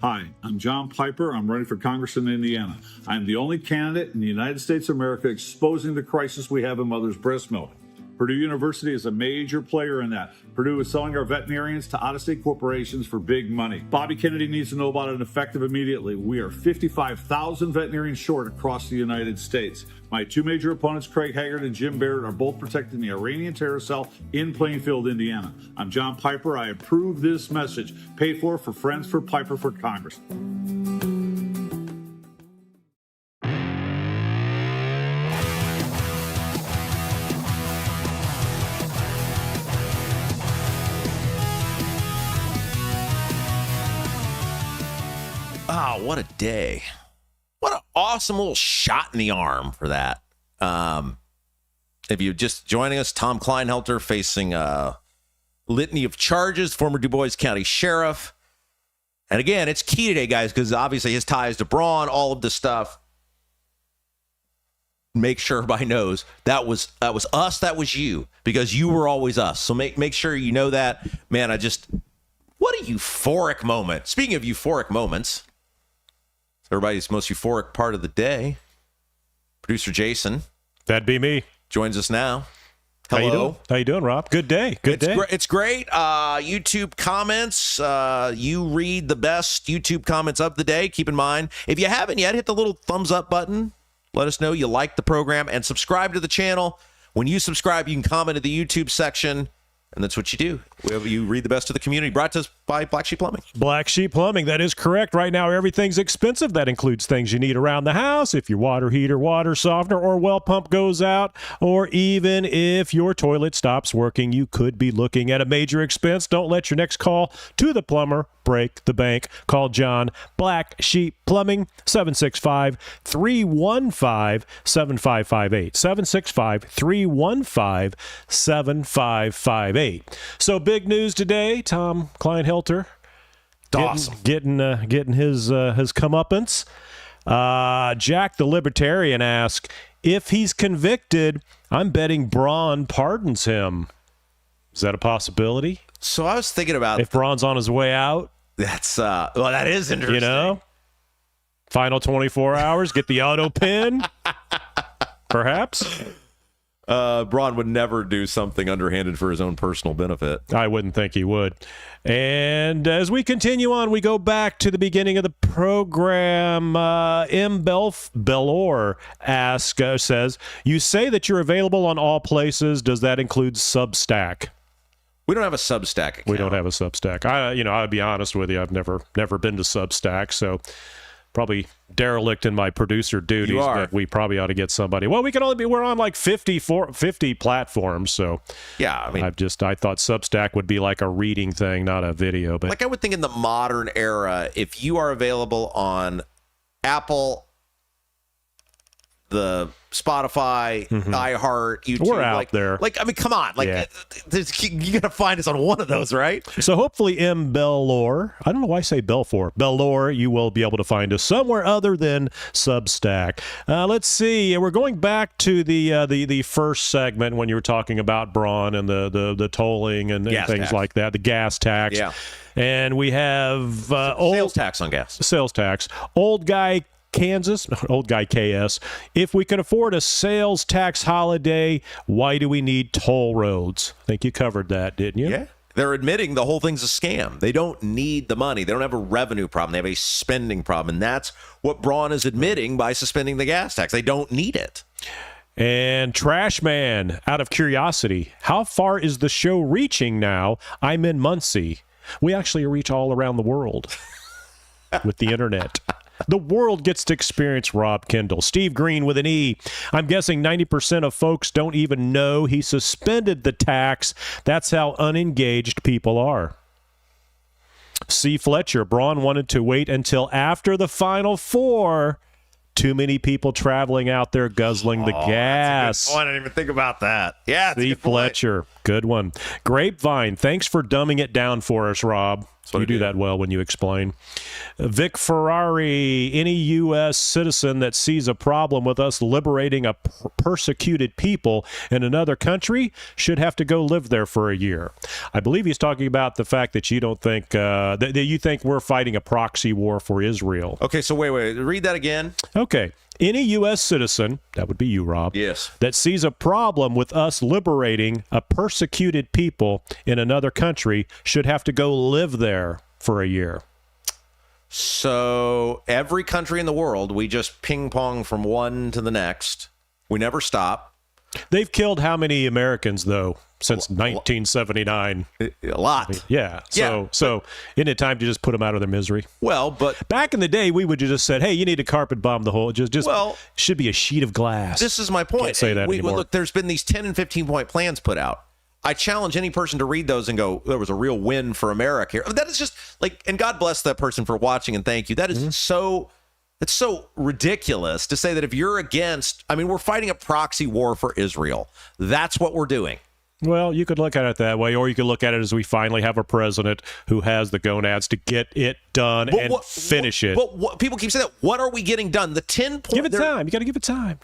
Hi, I'm John Piper. I'm running for Congress in Indiana. I'm the only candidate in the United States of America exposing the crisis we have in mother's breast milk. Purdue University is a major player in that. Purdue is selling our veterinarians to out-of-state corporations for big money. Bobby Kennedy needs to know about it effective immediately. We are 55,000 veterinarians short across the United States. My two major opponents, Craig Haggard and Jim Barrett, are both protecting the Iranian terror cell in Plainfield, Indiana. I'm John Piper. I approve this message. Paid for Friends for Piper for Congress. Oh, what a day. What an awesome little shot in the arm for that. If you're just joining us, Tom Kleinhelter facing a litany of charges, former Dubois County Sheriff. And again, it's key today, guys, because obviously his ties to Braun, all of this stuff. Make sure everybody knows that was us, that was you, because you were always us. So make sure you know that. Man, what a euphoric moment. Speaking of euphoric moments, everybody's most euphoric part of the day. Producer Jason. That'd be me. Joins us now. Hello. How you doing, Rob? Good day. Good day. It's great. YouTube comments. You read the best YouTube comments of the day. Keep in mind, if you haven't yet, hit the little thumbs up button. Let us know you like the program and subscribe to the channel. When you subscribe, you can comment in the YouTube section. And that's what you do. You read the best of the community. Brought to us by Black Sheep Plumbing. Black Sheep Plumbing, that is correct. Right now, everything's expensive. That includes things you need around the house. If your water heater, water softener, or well pump goes out, or even if your toilet stops working, you could be looking at a major expense. Don't let your next call to the plumber break the bank. Call John, Black Sheep Plumbing, 765-315-7558. 765-315-7558. So big news today, Tom Kleinhelter. Awesome. Getting his comeuppance. Jack the Libertarian asked, if he's convicted, I'm betting Braun pardons him. Is that a possibility? So I was thinking about if Braun's on his way out. That's that is interesting. You know, final 24 hours, get the auto pin, perhaps. Braun would never do something underhanded for his own personal benefit. I wouldn't think he would. And as we continue on, we go back to the beginning of the program. M. Bellor says, you say that you're available on all places. Does that include Substack? We don't have a Substack account. We don't have a Substack. I'll be honest with you. I've never been to Substack, so probably derelict in my producer duties. But we probably ought to get somebody. Well, we're on like 50 platforms, so yeah. I mean, I thought Substack would be like a reading thing, not a video. But like I would think in the modern era, if you are available on Apple, the Spotify, iHeart, YouTube. We're out there. Like, I mean, come on. Like, you got to find us on one of those, right? So hopefully M. Bellor, I don't know why I say Belfort. Bellor, you will be able to find us somewhere other than Substack. Let's see. We're going back to the first segment when you were talking about Braun and the tolling and things tax. like that, the gas tax. Yeah. And we have sales tax on gas. Sales tax. Old guy KS. If we can afford a sales tax holiday, why do we need toll roads? I think you covered that, didn't you? Yeah. They're admitting the whole thing's a scam. They don't need the money. They don't have a revenue problem. They have a spending problem. And that's what Braun is admitting by suspending the gas tax. They don't need it. And Trash Man, out of curiosity, how far is the show reaching now? I'm in Muncie. We actually reach all around the world with the internet. The world gets to experience Rob Kendall. Steve Green with an E. I'm guessing 90% of folks don't even know he suspended the tax. That's how unengaged people are. C. Fletcher, Braun wanted to wait until after the Final Four. Too many people traveling out there guzzling the gas. That's a good point. I didn't even think about that. Yeah, C. Fletcher, good one. Grapevine, thanks for dumbing it down for us, Rob. You do that well when you explain. Vic Ferrari, any U.S. citizen that sees a problem with us liberating a persecuted people in another country should have to go live there for a year. I believe he's talking about the fact that you don't think that you think we're fighting a proxy war for Israel. Okay, so wait, read that again. Okay. Any U.S. citizen, that would be you, Rob, yes, that sees a problem with us liberating a persecuted people in another country should have to go live there for a year. So every country in the world, we just ping pong from one to the next. We never stop. They've killed how many Americans, though, since 1979? A lot. Yeah. So isn't it time to just put them out of their misery? Well, but back in the day, we would have just said, hey, you need to carpet bomb the whole. Just should be a sheet of glass. This is my point. Can't say that anymore. Look, there's been these 10 and 15-point plans put out. I challenge any person to read those and go, there was a real win for America here. That is just like, and God bless that person for watching and thank you. That is so... It's so ridiculous to say that if you're against, I mean, we're fighting a proxy war for Israel. That's what we're doing. Well, you could look at it that way, or you could look at it as we finally have a president who has the gonads to get it done finish it. But people keep saying that. What are we getting done? The 10-point. Give it time. You got to give it time.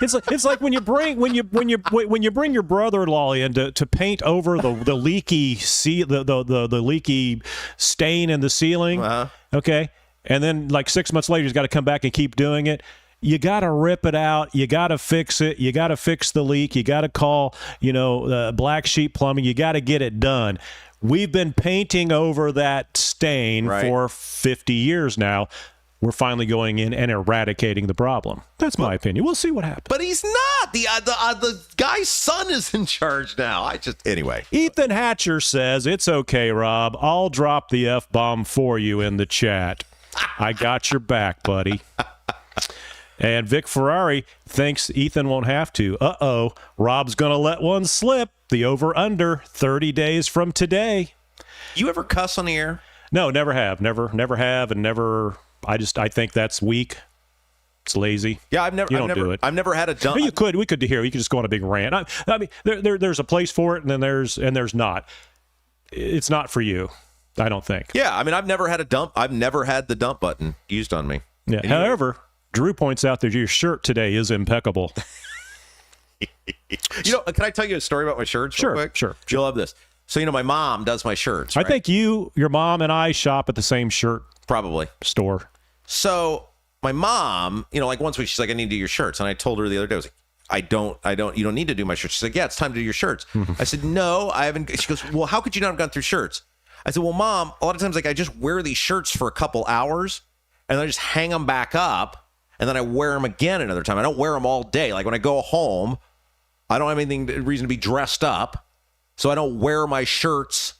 It's like when you bring your brother-in-law in to paint over the leaky the leaky stain in the ceiling. Okay. And then like 6 months later, he's got to come back and keep doing it. You got to rip it out. You got to fix it. You got to fix the leak. You got to call, Black Sheep Plumbing. You got to get it done. We've been painting over that stain for 50 years now. We're finally going in and eradicating the problem. That's my opinion. We'll see what happens. But he's not. The guy's son is in charge now. Anyway. Ethan Hatcher says, it's okay, Rob. I'll drop the F-bomb for you in the chat. I got your back, buddy. And Vic Ferrari thinks Ethan won't have to. Rob's going to let one slip. The over-under, 30 days from today. You ever cuss on the air? No, never have. Never have, and never. I think that's weak. It's lazy. Yeah, I've never do it. I've never had a dump. We could hear. You could just go on a big rant. I mean, there's a place for it, and then there's not. It's not for you. I don't think. Yeah, I mean, I've never had a dump. I've never had the dump button used on me. Yeah. Anyway. However, Drew points out that your shirt today is impeccable. Can I tell you a story about my shirts real quick? Sure. You'll love this. So, my mom does my shirts, right? I think your mom and I shop at the same shirt store. So, my mom, like once a week, she's like, I need to do your shirts. And I told her the other day, I was like, you don't need to do my shirts. She's like, yeah, it's time to do your shirts. I said, no, I haven't. She goes, well, how could you not have gone through shirts? I said, well, Mom, a lot of times, I just wear these shirts for a couple hours and then I just hang them back up and then I wear them again another time. I don't wear them all day. Like when I go home, I don't have reason to be dressed up. So I don't wear my shirts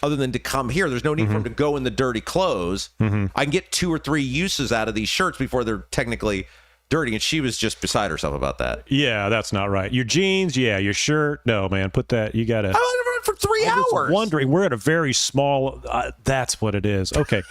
other than to come here. There's no need for them to go in the dirty clothes. I can get 2 or 3 uses out of these shirts before they're technically dirty. And she was just beside herself about that. Yeah, that's not right. Your jeans, your shirt. No, man, put that, you got to. For 3 hours. I was wondering, we're at a very small, that's what it is. Okay.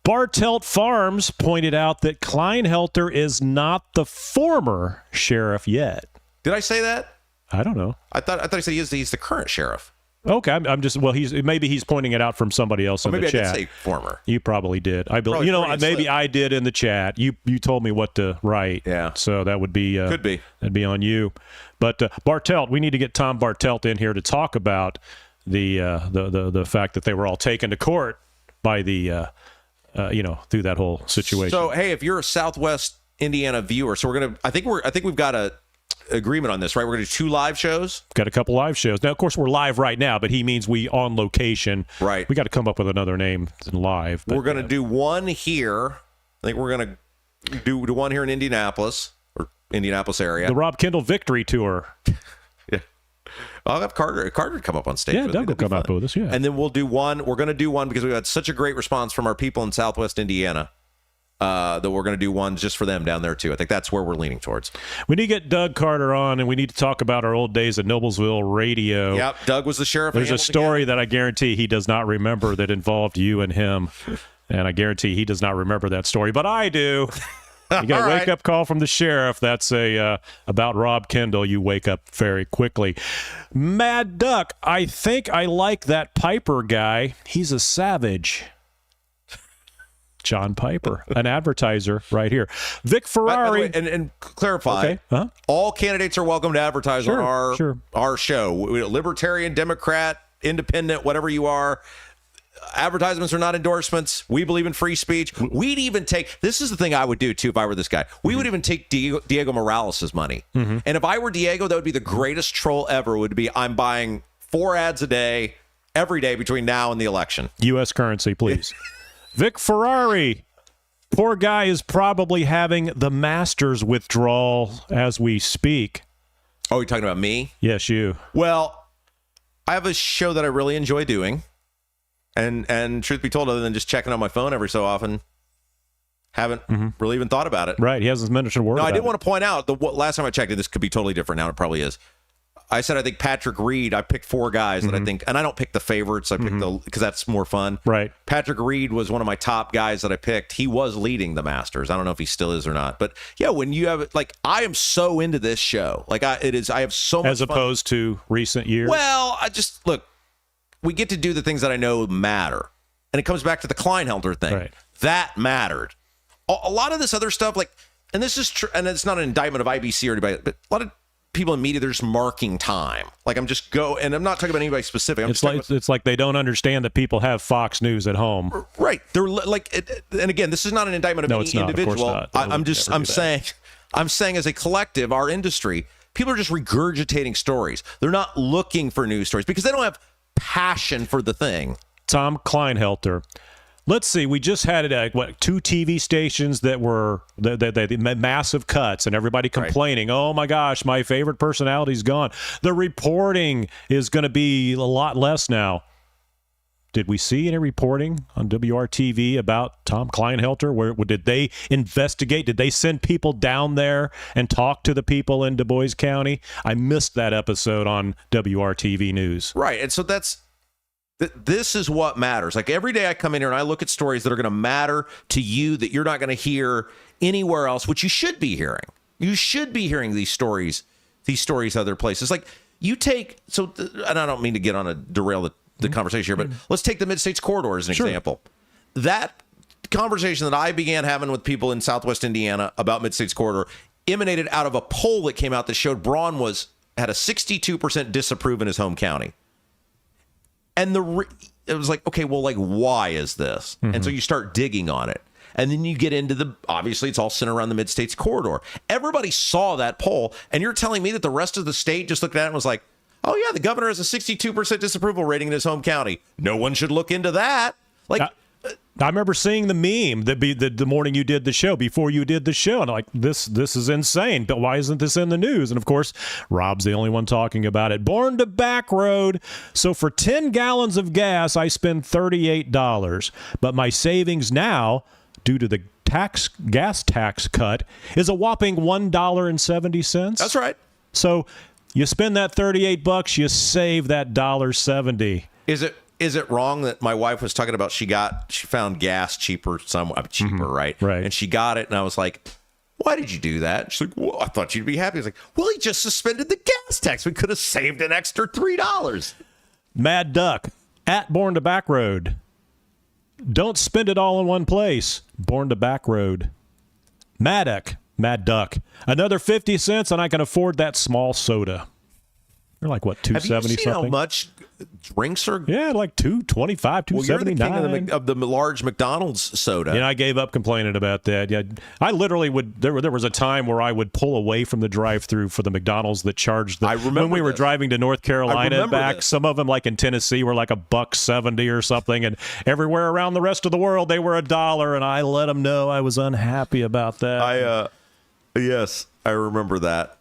Bartelt Farms pointed out that Kleinhelter is not the former sheriff yet. Did I say that? I don't know. I thought he said he's the current sheriff. Okay, I'm just maybe he's pointing it out from somebody else in the chat. Maybe I did say former. You probably did. I believe maybe I did in the chat. You told me what to write. Yeah. So that would be could be. That'd be on you. But Bartelt, we need to get Tom Bartelt in here to talk about the fact that they were all taken to court by the through that whole situation. So hey, if you're a Southwest Indiana viewer, so I think we've got a agreement on this, right? We're going to do 2 live shows. Got a couple live shows. Now, of course, we're live right now, but he means we on location. Right. We got to come up with another name than live. We're going to do one here. I think we're going to do one here in Indianapolis. Indianapolis area. The Rob Kendall Victory Tour. Yeah. I'll have Carter come up on stage. Yeah, Doug will come up with us, yeah. And then we'll do one. We're going to do one because we had such a great response from our people in Southwest Indiana that we're going to do one just for them down there, too. I think that's where we're leaning towards. We need to get Doug Carter on, and we need to talk about our old days at Noblesville Radio. Yep, Doug was the sheriff. There's a story that I guarantee he does not remember that involved you and him, and I guarantee he does not remember that story, but I do. You got a wake-up call from the sheriff. That's about Rob Kendall. You wake up very quickly. Mad Duck, I think I like that Piper guy. He's a savage. John Piper, an advertiser right here. Vic Ferrari. And clarify, all candidates are welcome to advertise on our show. Libertarian, Democrat, Independent, whatever you are. Advertisements are not endorsements. We believe in free speech. We'd even take, this is the thing I would do too if I were this guy. We would even take Diego Morales' money. And if I were Diego, that would be the greatest troll ever. Would be, I'm buying 4 ads a day, every day between now and the election. U.S. currency, please. Vic Ferrari, poor guy is probably having the Masters withdrawal as we speak. Oh, you're talking about me? Yes, you. Well, I have a show that I really enjoy doing. And truth be told, other than just checking on my phone every so often, haven't really even thought about it. Right, he hasn't mentioned a word about it. I did want to point out, last time I checked it, this could be totally different now. It probably is. I said I think Patrick Reed, I picked 4 guys that I think, and I don't pick the favorites, I pick because that's more fun. Right. Patrick Reed was one of my top guys that I picked. He was leading the Masters. I don't know if he still is or not. But yeah, when you have, like, I am so into this show. Like, I have so much As opposed to recent years? Well, look, we get to do the things that I know matter. And it comes back to the Kleinhelter thing. Right. That mattered. A lot of this other stuff, like, and this is true, and it's not an indictment of IBC or anybody, but a lot of people in media, they're just marking time. Like, and I'm not talking about anybody specific. It's like they don't understand that people have Fox News at home. Right. They're like, and again, this is not an indictment of any individual. Of course not. I'm saying as a collective, our industry, people are just regurgitating stories. They're not looking for news stories because they don't have passion for the thing. Tom Kleinhelter. Let's see. We just had 2 TV stations that were the massive cuts, and everybody complaining. Right. Oh my gosh, my favorite personality's gone. The reporting is going to be a lot less now. Did we see any reporting on WRTV about Tom Kleinhelter? Where did they investigate? Did they send people down there and talk to the people in Dubois County? I missed that episode on WRTV News. Right, and so this is what matters. Like, every day I come in here and I look at stories that are going to matter to you that you're not going to hear anywhere else, which you should be hearing. You should be hearing these stories other places. Like, you take, and I don't mean to derail the conversation here, but let's take the Mid-States Corridor as an example. That conversation that I began having with people in Southwest Indiana about Mid-States Corridor emanated out of a poll that came out that showed Braun had a 62% disapprove in his home county. And it was like, okay, well, like, why is this? And so you start digging on it. And then you get into obviously it's all centered around the Mid-States Corridor. Everybody saw that poll. And you're telling me that the rest of the state just looked at it and was like, oh, yeah, the governor has a 62% disapproval rating in his home county. No one should look into that. Like, I remember seeing the meme the morning you did the show, before you did the show, and I'm like, this is insane, but why isn't this in the news? And of course, Rob's the only one talking about it. Born to back road. So for 10 gallons of gas, I spend $38, but my savings now, due to the gas tax cut, is a whopping $1.70. That's right. So you spend that $38, you save that $1.70. Is it wrong that my wife was talking about she found gas cheaper right? Right. And she got it, and I was like, why did you do that? She's like, well, I thought you'd be happy. I was like, well, he just suspended the gas tax. We could have saved an extra $3. Mad Duck, at Born to Back Road. Don't spend it all in one place. Born to Back Road. Mad Duck. Another 50 cents, and I can afford that small soda. They're like, what, $2.70 something? Have you seen how much drinks are? Yeah, like $2.25, $2.79. Well, you're the king of the large McDonald's soda. Yeah, I gave up complaining about that. Yeah, I literally would. There was a time where I would pull away from the drive-through for the McDonald's that charged. I remember when we were driving to North Carolina back. Some of them, like in Tennessee, were like $1.70 or something, and everywhere around the rest of the world they were $1. And I let them know I was unhappy about that. Yes. I remember that.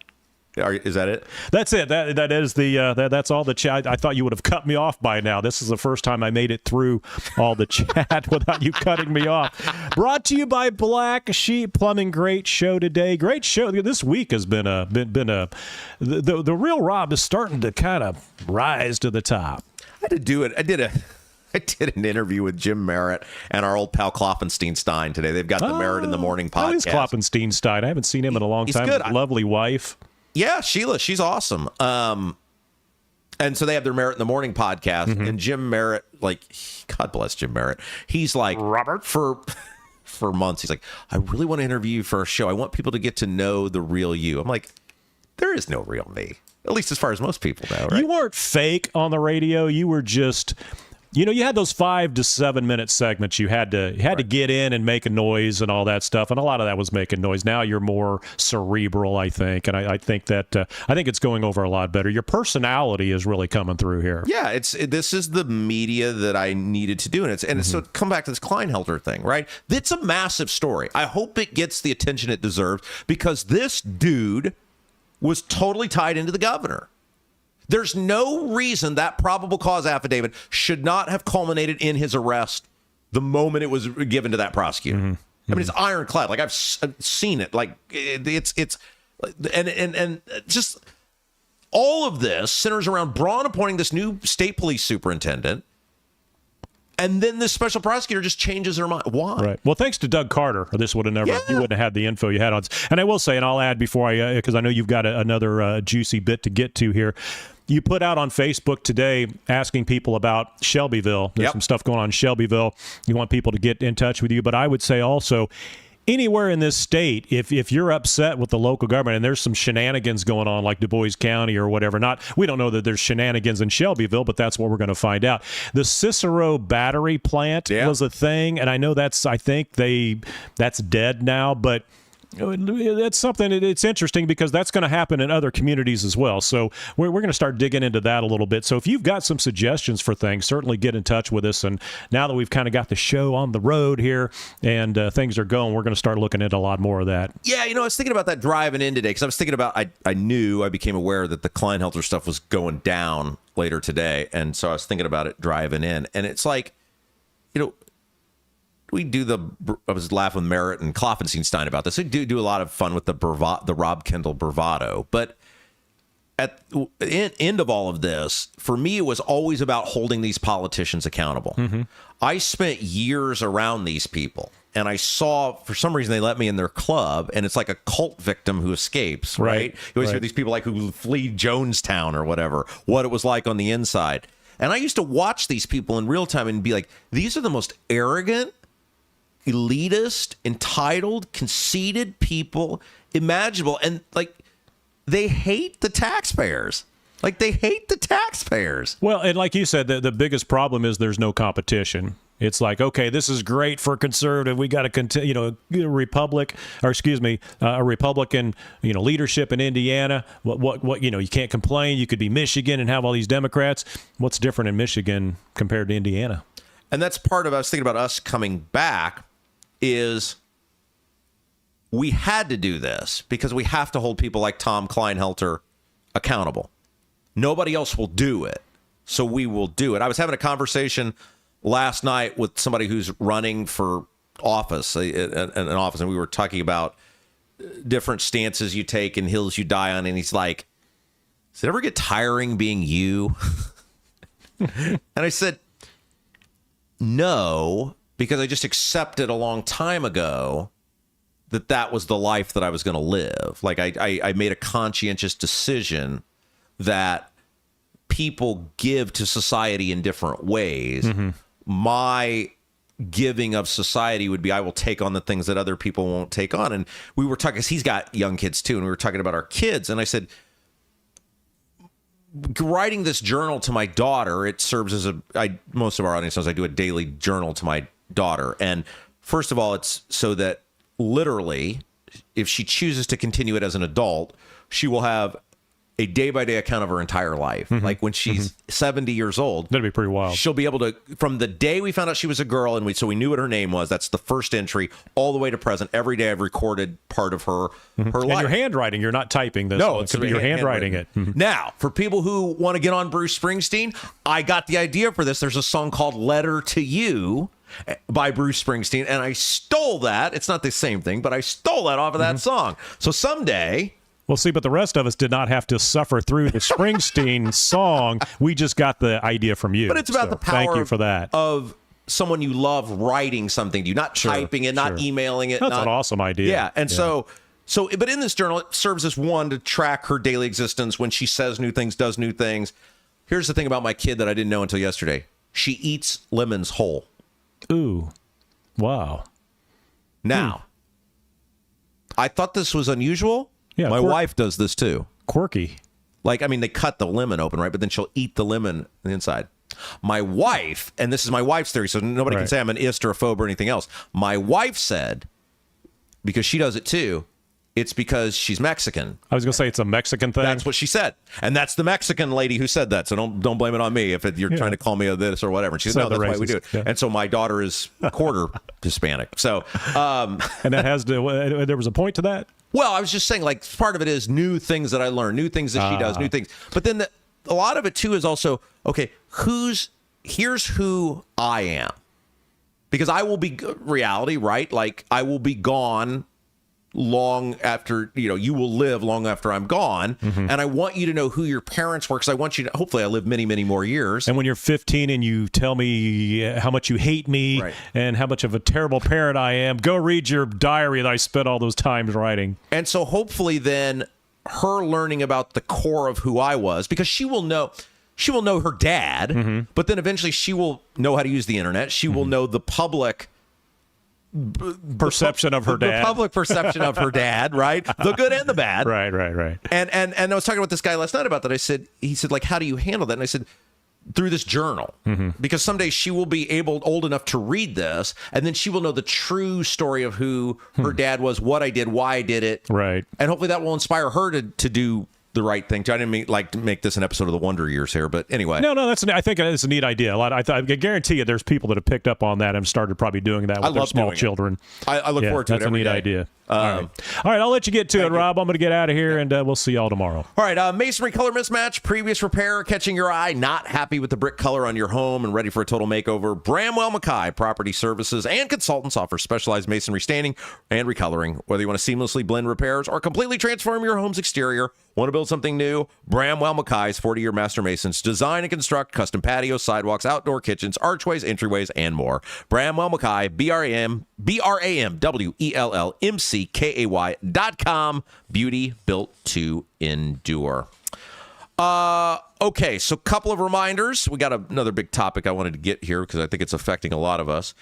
Is that it? That's it. That is the that's all the chat. I thought you would have cut me off by now. This is the first time I made it through all the chat without you cutting me off. Brought to you by Black Sheep Plumbing. Great show today. Great show. This week has been the real Rob is starting to kind of rise to the top. I had to do it. I did an interview with Jim Merritt and our old pal Klopfenstein today. They've got the Merritt in the Morning podcast. How is Klopfenstein? I haven't seen him in a long time. Good. His lovely wife. Yeah, Sheila, she's awesome. And so they have their Merritt in the Morning podcast, and Jim Merritt, like, God bless Jim Merritt. He's like, Robert, for months, he's like, I really want to interview you for a show. I want people to get to know the real you. I'm like, there is no real me, at least as far as most people know, right? You weren't fake on the radio. You were just... you had those 5 to 7 minute segments. You had to get in and make a noise and all that stuff, and a lot of that was making noise. Now you're more cerebral, I think, and I think that I think it's going over a lot better. Your personality is really coming through here. Yeah, this is the media that I needed to do, and so come back to this Kleinhelter thing, right? It's a massive story. I hope it gets the attention it deserves because this dude was totally tied into the governor. There's no reason that probable cause affidavit should not have culminated in his arrest the moment it was given to that prosecutor. I mean, it's ironclad. Like I've seen it. Like it's and just all of this centers around Braun appointing this new state police superintendent. And then this special prosecutor just changes her mind. Why? Right. Well, thanks to Doug Carter, this would have never. You wouldn't have had the info you had on. And I will say, and I'll add before because I know you've got another juicy bit to get to here. You put out on Facebook today asking people about Shelbyville. There's some stuff going on in Shelbyville. You want people to get in touch with you. But I would say also, anywhere in this state, if you're upset with the local government and there's some shenanigans going on like Dubois County or whatever, we don't know that there's shenanigans in Shelbyville, but that's what we're going to find out. The Cicero battery plant was a thing, and I know that's dead now, but that's something. It's interesting because that's going to happen in other communities as well. So we're going to start digging into that a little bit. So if you've got some suggestions for things, certainly get in touch with us. And now that we've kind of got the show on the road here and things are going, we're going to start looking at a lot more of that. Yeah, I was thinking about that driving in today because I was thinking about I became aware that the Kleinhelter stuff was going down later today, and so I was thinking about it driving in, and it's like, I was laughing with Merritt and Klopfenstein about this. We do a lot of fun with the Rob Kendall bravado. But at the end of all of this, for me, it was always about holding these politicians accountable. I spent years around these people, and I saw, for some reason, they let me in their club, and it's like a cult victim who escapes, right? You always hear these people like who flee Jonestown or whatever, what it was like on the inside. And I used to watch these people in real time and be like, these are the most arrogant, elitist, entitled, conceited people imaginable, and like they hate the taxpayers. Well, and like you said, the biggest problem is there's no competition. It's like, okay, this is great for conservative. We got to continue, a Republican, leadership in Indiana. What you can't complain. You could be Michigan and have all these Democrats. What's different in Michigan compared to Indiana? And that's part of, I was thinking about us coming back, is we had to do this because we have to hold people like Tom Kleinhelter accountable. Nobody else will do it, so we will do it. I was having a conversation last night with somebody who's running for office, an office, and we were talking about different stances you take and hills you die on, and he's like, does it ever get tiring being you? And I said, no, because I just accepted a long time ago that was the life that I was going to live. Like I made a conscientious decision that people give to society in different ways. My giving of society would be, I will take on the things that other people won't take on. And we were talking, because he's got young kids too, and we were talking about our kids. And I said, writing this journal to my daughter, it serves as most of our audience knows I do a daily journal to my daughter. And first of all, it's so that literally, if she chooses to continue it as an adult, she will have a day-by-day account of her entire life. Like when she's 70 years old. That'd be pretty wild. She'll be able to, from the day we found out she was a girl, and so we knew what her name was, that's the first entry, all the way to present. Every day I've recorded part of her life. And your handwriting, you're not typing this. No, one. it's Could be your handwriting it. Now, for people who want to get on Bruce Springsteen, I got the idea for this. There's a song called Letter to You by Bruce Springsteen, and I stole that. It's not the same thing, but I stole that off of that song. So someday... Well, see, but the rest of us did not have to suffer through the Springsteen song. We just got the idea from you. But it's about the power thank you for that. Of someone you love writing something to you, not typing it, not emailing it. That's an awesome idea. Yeah, and so, but in this journal, it serves as one to track her daily existence when she says new things, does new things. Here's the thing about my kid that I didn't know until yesterday. She eats lemons whole. Ooh. Wow. Now, I thought this was unusual. Yeah, my wife does this too. Quirky. Like, I mean, they cut the lemon open, right? But then she'll eat the lemon on the inside. My wife, and this is my wife's theory, so nobody can say I'm an ist or a phobe or anything else. My wife said, because she does it too, it's because she's Mexican. I was going to say it's a Mexican thing. That's what she said. And that's the Mexican lady who said that. So don't blame it on me if you're trying to call me a this or whatever. And she said, no, that's why we do it. Yeah. And so my daughter is quarter Hispanic. So, and that has to, there was a point to that? Well, I was just saying, like, part of it is new things that I learned, new things that she does, new things. But then a lot of it, too, is also, okay, here's who I am. Because I will be, reality, right? Like, I will be gone long after, you will live long after I'm gone. And I want you to know who your parents were, because I want you to, hopefully I live many, many more years. And when you're 15 and you tell me how much you hate me and how much of a terrible parent I am, go read your diary that I spent all those times writing. And so hopefully then her learning about the core of who I was, because she will know her dad, but then eventually she will know how to use the internet. She will know the public perception of her dad. The public perception of her dad, right? The good and the bad. Right. And I was talking with this guy last night about that. He said, like, how do you handle that? And I said, through this journal. Because someday she will be old enough to read this, and then she will know the true story of who her dad was, what I did, why I did it. Right. And hopefully that will inspire her to do the right thing. I didn't to make this an episode of the Wonder Years here, but anyway. No, I think it's a neat idea. I guarantee you there's people that have picked up on that and started probably doing that with their small children. I look forward to it every day. That's a neat idea. All right, I'll let you get to it, Rob. I'm going to get out of here, and we'll see y'all tomorrow. All right, masonry color mismatch, previous repair catching your eye, not happy with the brick color on your home and ready for a total makeover. Bramwell Mackay Property Services and Consultants offer specialized masonry staining and recoloring. Whether you want to seamlessly blend repairs or completely transform your home's exterior, want to build something new? Bramwell Mackay's 40-year master masons design and construct custom patios, sidewalks, outdoor kitchens, archways, entryways, and more. Bramwell Mackay, BRAMWELLMCKAY.com. Beauty built to endure. Okay, so a couple of reminders. We got another big topic I wanted to get here because I think it's affecting a lot of us.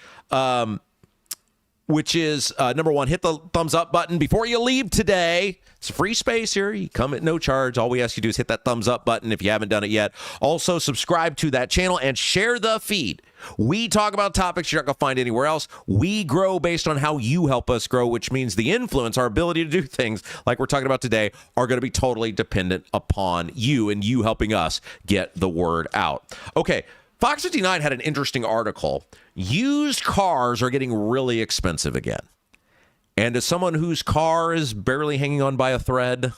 Which is, number one, hit the thumbs up button before you leave today. It's free space here. You come at no charge. All we ask you to do is hit that thumbs up button if you haven't done it yet. Also, subscribe to that channel and share the feed. We talk about topics you're not going to find anywhere else. We grow based on how you help us grow, which means the influence, our ability to do things like we're talking about today, are going to be totally dependent upon you and you helping us get the word out. Okay. Fox 59 had an interesting article. Used cars are getting really expensive again. And as someone whose car is barely hanging on by a thread,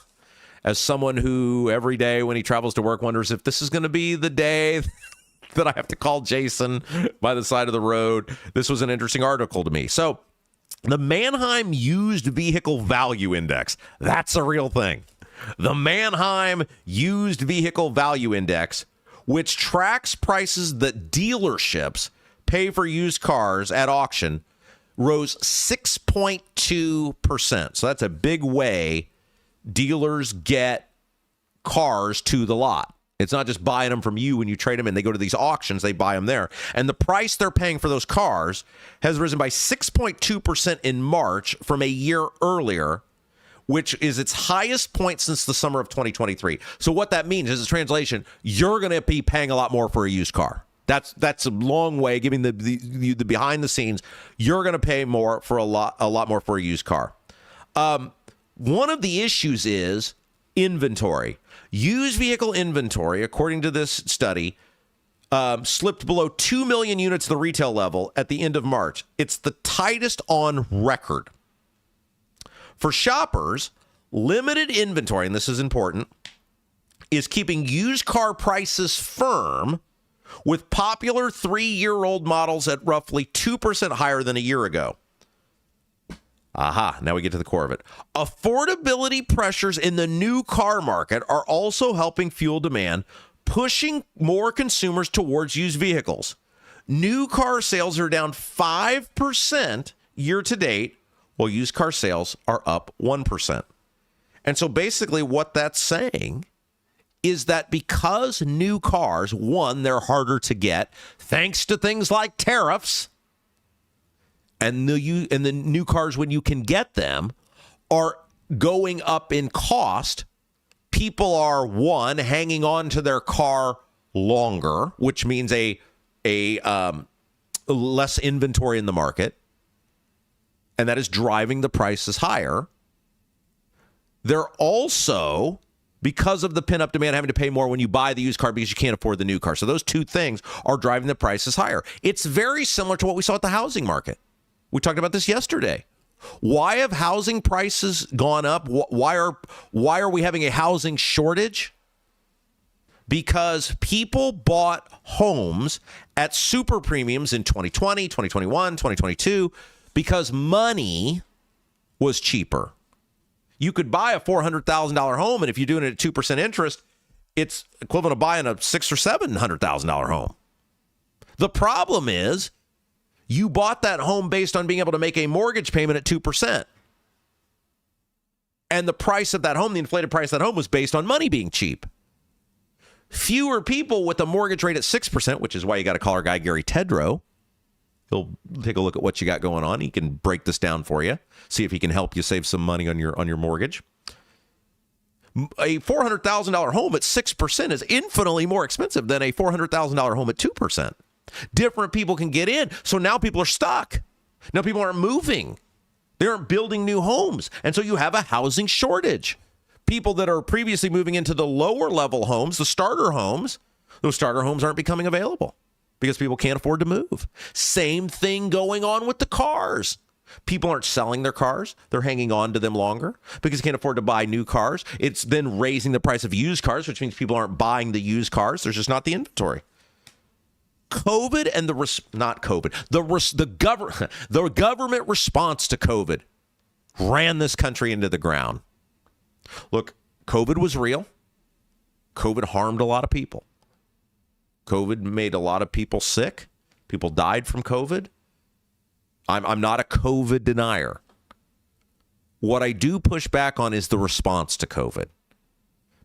as someone who every day when he travels to work wonders if this is going to be the day that I have to call Jason by the side of the road, this was an interesting article to me. So the Manheim Used Vehicle Value Index, that's a real thing. The Manheim Used Vehicle Value Index, which tracks prices that dealerships pay for used cars at auction, rose 6.2%. So that's a big way dealers get cars to the lot. It's not just buying them from you when you trade them in. They go to these auctions, they buy them there. And the price they're paying for those cars has risen by 6.2% in March from a year earlier, which is its highest point since the summer of 2023. So what that means is, a translation, you're going to be paying a lot more for a used car. That's a long way, giving the behind the scenes. You're going to pay more for a lot more for a used car. One of the issues is inventory. Used vehicle inventory, according to this study, slipped below 2 million units at the retail level at the end of March. It's the tightest on record. For shoppers, limited inventory, and this is important, is keeping used car prices firm, with popular 3-year-old models at roughly 2% higher than a year ago. Aha, now we get to the core of it. Affordability pressures in the new car market are also helping fuel demand, pushing more consumers towards used vehicles. New car sales are down 5% year to date, while used car sales are up 1%. And so basically what that's saying is that because new cars, one, they're harder to get, thanks to things like tariffs, and the new cars, when you can get them, are going up in cost. People are, one, hanging on to their car longer, which means a less inventory in the market, and that is driving the prices higher. They're also, because of the pent-up demand, having to pay more when you buy the used car because you can't afford the new car. So those two things are driving the prices higher. It's very similar to what we saw at the housing market. We talked about this yesterday. Why have housing prices gone up? Why are we having a housing shortage? Because people bought homes at super premiums in 2020, 2021, 2022 because money was cheaper. You could buy a $400,000 home, and if you're doing it at 2% interest, it's equivalent to buying a $600,000 or $700,000 home. The problem is you bought that home based on being able to make a mortgage payment at 2%. And the price of that home, the inflated price of that home, was based on money being cheap. Fewer people with a mortgage rate at 6%, which is why you got to call our guy Gary Tedrow. He'll take a look at what you got going on. He can break this down for you, see if he can help you save some money on your mortgage. A $400,000 home at 6% is infinitely more expensive than a $400,000 home at 2%. Different people can get in, so now people are stuck. Now people aren't moving. They aren't building new homes, and so you have a housing shortage. People that are previously moving into the lower level homes, the starter homes, those starter homes aren't becoming available because people can't afford to move. Same thing going on with the cars. People aren't selling their cars. They're hanging on to them longer because they can't afford to buy new cars. It's then raising the price of used cars, which means people aren't buying the used cars. There's just not the inventory. COVID and the government response to COVID ran this country into the ground. Look, COVID was real. COVID harmed a lot of people. COVID made a lot of people sick. People died from COVID. I'm not a COVID denier. What I do push back on is the response to COVID.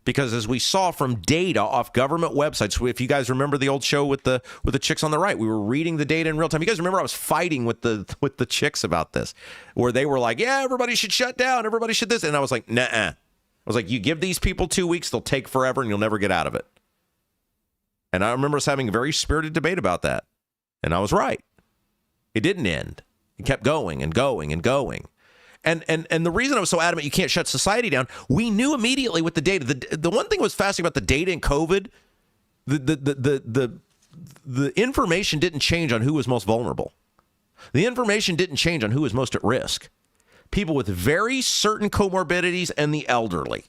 Because as we saw from data off government websites, if you guys remember the old show with the chicks on the right, we were reading the data in real time. You guys remember I was fighting with the chicks about this, where they were like, yeah, everybody should shut down. Everybody should this. And I was like, nah. I was like, you give these people 2 weeks, they'll take forever and you'll never get out of it. And I remember us having a very spirited debate about that. And I was right. It didn't end. It kept going and going and going. And the reason I was so adamant you can't shut society down, we knew immediately with the data. The one thing that was fascinating about the data in COVID, the information didn't change on who was most vulnerable. The information didn't change on who was most at risk. People with very certain comorbidities and the elderly.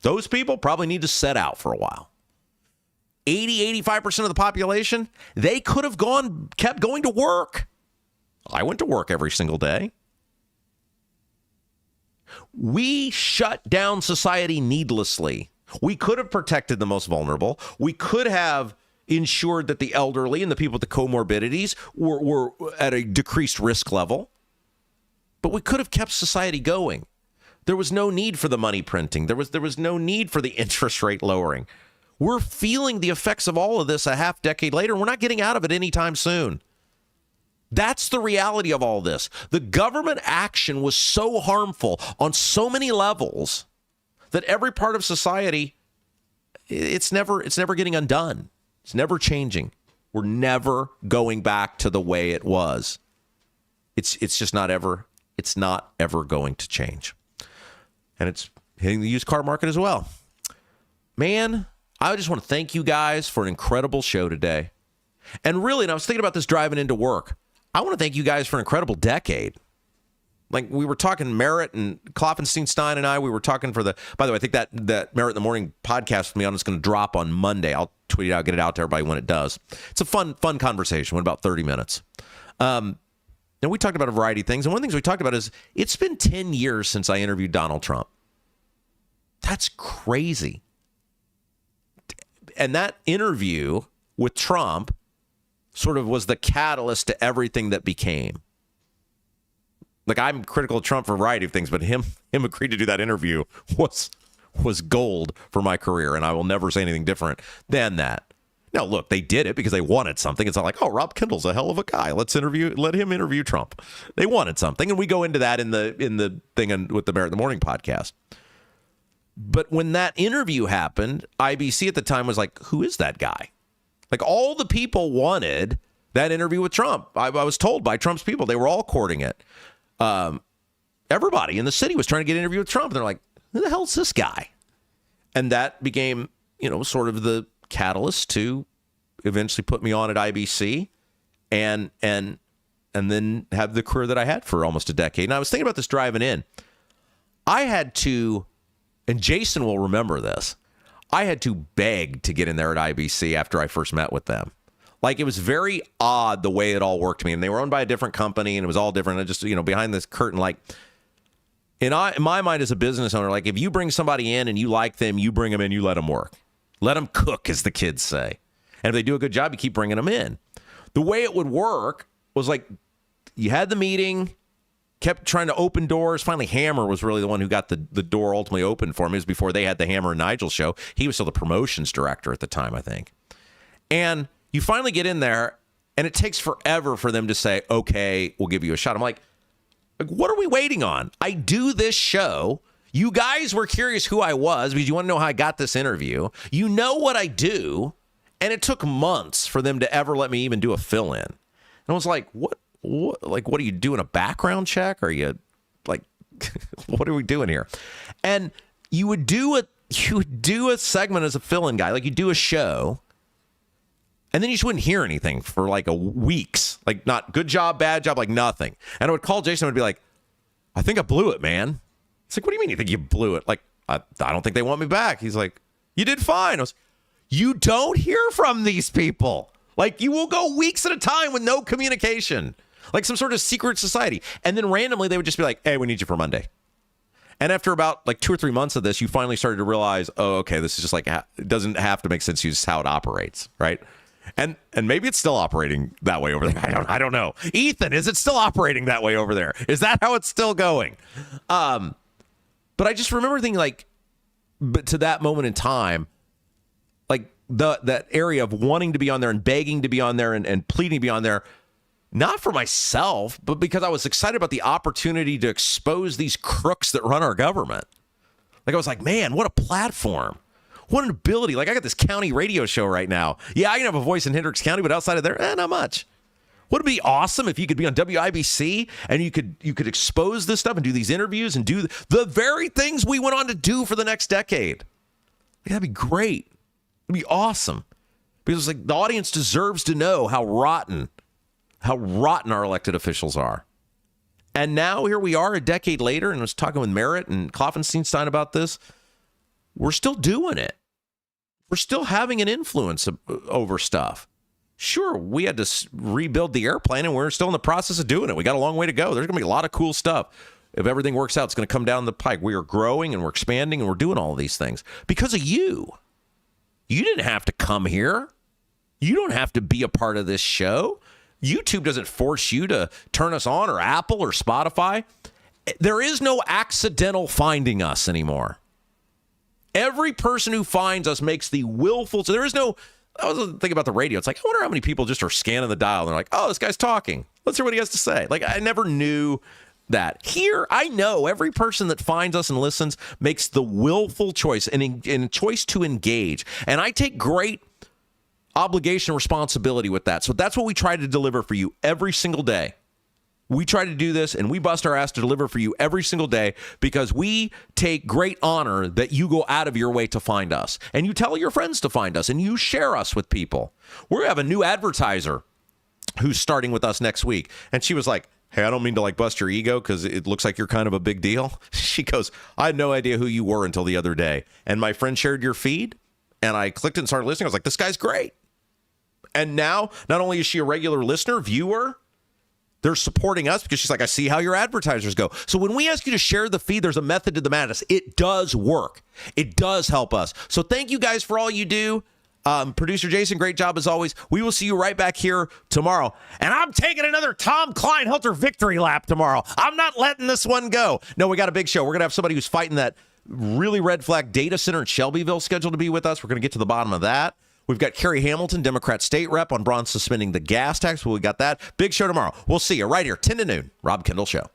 Those people probably need to set out for a while. 85% of the population, they could have kept going to work. I went to work every single day. We shut down society needlessly. We could have protected the most vulnerable. We could have ensured that the elderly and the people with the comorbidities were at a decreased risk level. But we could have kept society going. There was no need for the money printing. There was no need for the interest rate lowering. We're feeling the effects of all of this a half decade later, and we're not getting out of it anytime soon. That's the reality of all this. The government action was so harmful on so many levels that every part of society, it's never getting undone. It's never changing. We're never going back to the way it was. It's just not ever going to change. And it's hitting the used car market as well. man, I just want to thank you guys for an incredible show today. And really, and I was thinking about this driving into work, I want to thank you guys for an incredible decade. Like, we were talking Merritt and Klopfenstein and I, we were talking for by the way, I think that Merritt in the Morning podcast with me on is going to drop on Monday. I'll tweet it out, get it out to everybody when it does. It's a fun conversation. Went about 30 minutes. And we talked about a variety of things. And one of the things we talked about is it's been 10 years since I interviewed Donald Trump. That's crazy. And that interview with Trump sort of was the catalyst to everything that became. Like, I'm critical of Trump for a variety of things, but him agreeing to do that interview was gold for my career, and I will never say anything different than that. Now, look, they did it because they wanted something. It's not like, oh, Rob Kendall's a hell of a guy. Let him interview Trump. They wanted something, and we go into that in the thing with the Merritt in the Morning podcast. But when that interview happened, IBC at the time was like, who is that guy? Like, all the people wanted that interview with Trump. I was told by Trump's people, they were all courting it. Everybody in the city was trying to get an interview with Trump. And they're like, who the hell is this guy? And that became, sort of the catalyst to eventually put me on at IBC and then have the career that I had for almost a decade. And I was thinking about this driving in. I had to, and Jason will remember this, I had to beg to get in there at IBC after I first met with them. Like, it was very odd the way it all worked to me. And they were owned by a different company, and it was all different. And just, behind this curtain, like, in my mind as a business owner, like, if you bring somebody in and you like them, you bring them in, you let them work. Let them cook, as the kids say. And if they do a good job, you keep bringing them in. The way it would work was like, you had the meeting, kept trying to open doors. Finally, Hammer was really the one who got the door ultimately open for me. It was before they had the Hammer and Nigel show. He was still the promotions director at the time, I think. And you finally get in there, and it takes forever for them to say, okay, we'll give you a shot. I'm like, what are we waiting on? I do this show. You guys were curious who I was because you want to know how I got this interview. You know what I do. And it took months for them to ever let me even do a fill-in. And I was like, what are you doing, a background check? Are you, like, what are we doing here? And you would do a segment as a fill-in guy. Like, you do a show, and then you just wouldn't hear anything for like weeks. Like, not good job, bad job, like nothing. And I would call Jason and I'd be like, I think I blew it, man. It's like, what do you mean you think you blew it? Like, I don't think they want me back. He's like, you did fine. I was, you don't hear from these people. Like, you will go weeks at a time with no communication. Like some sort of secret society. And then randomly they would just be like, hey, we need you for Monday. And after about like 2 or 3 months of this, you finally started to realize, oh, okay, this is just like, it doesn't have to make sense. It's just how it operates, right? And maybe it's still operating that way over there. I don't know. Ethan, is it still operating that way over there? Is that how it's still going? But I just remember thinking, like, but to that moment in time, like that area of wanting to be on there and begging to be on there and pleading to be on there, not for myself, but because I was excited about the opportunity to expose these crooks that run our government. Like, I was like, man, what a platform. What an ability. Like, I got this county radio show right now. Yeah, I can have a voice in Hendricks County, but outside of there, not much. Wouldn't it be awesome if you could be on WIBC and you could expose this stuff and do these interviews and do the very things we went on to do for the next decade? Like, that'd be great. It'd be awesome. Because, like, the audience deserves to know how rotten our elected officials are. And now here we are a decade later, and I was talking with Merritt and Klopfenstein about this. We're still doing it. We're still having an influence over stuff. Sure, we had to rebuild the airplane, and we're still in the process of doing it. We got a long way to go. There's going to be a lot of cool stuff. If everything works out, it's going to come down the pike. We are growing, and we're expanding, and we're doing all of these things because of you. You didn't have to come here. You don't have to be a part of this show. YouTube doesn't force you to turn us on, or Apple or Spotify. There is no accidental finding us anymore. Every person who finds us makes the willful. So there is no. I was thinking about the radio. It's like, I wonder how many people just are scanning the dial and they're like, oh, this guy's talking. Let's hear what he has to say. Like, I never knew that. Here, I know every person that finds us and listens makes the willful choice and choice to engage. And I take great obligation and responsibility with that. So that's what we try to deliver for you every single day. We try to do this, and we bust our ass to deliver for you every single day because we take great honor that you go out of your way to find us. And you tell your friends to find us, and you share us with people. We have a new advertiser who's starting with us next week. And she was like, hey, I don't mean to like bust your ego because it looks like you're kind of a big deal. She goes, I had no idea who you were until the other day. And my friend shared your feed, and I clicked and started listening. I was like, this guy's great. And now, not only is she a regular listener, viewer, they're supporting us because she's like, I see how your advertisers go. So when we ask you to share the feed, there's a method to the madness. It does work. It does help us. So thank you guys for all you do. Producer Jason, great job as always. We will see you right back here tomorrow. And I'm taking another Tom Kleinhelter victory lap tomorrow. I'm not letting this one go. No, we got a big show. We're going to have somebody who's fighting that really red flag data center in Shelbyville scheduled to be with us. We're going to get to the bottom of that. We've got Kerry Hamilton, Democrat state rep, on Braun suspending the gas tax. Well, we got that. Big show tomorrow. We'll see you right here, 10 to noon. Rob Kendall Show.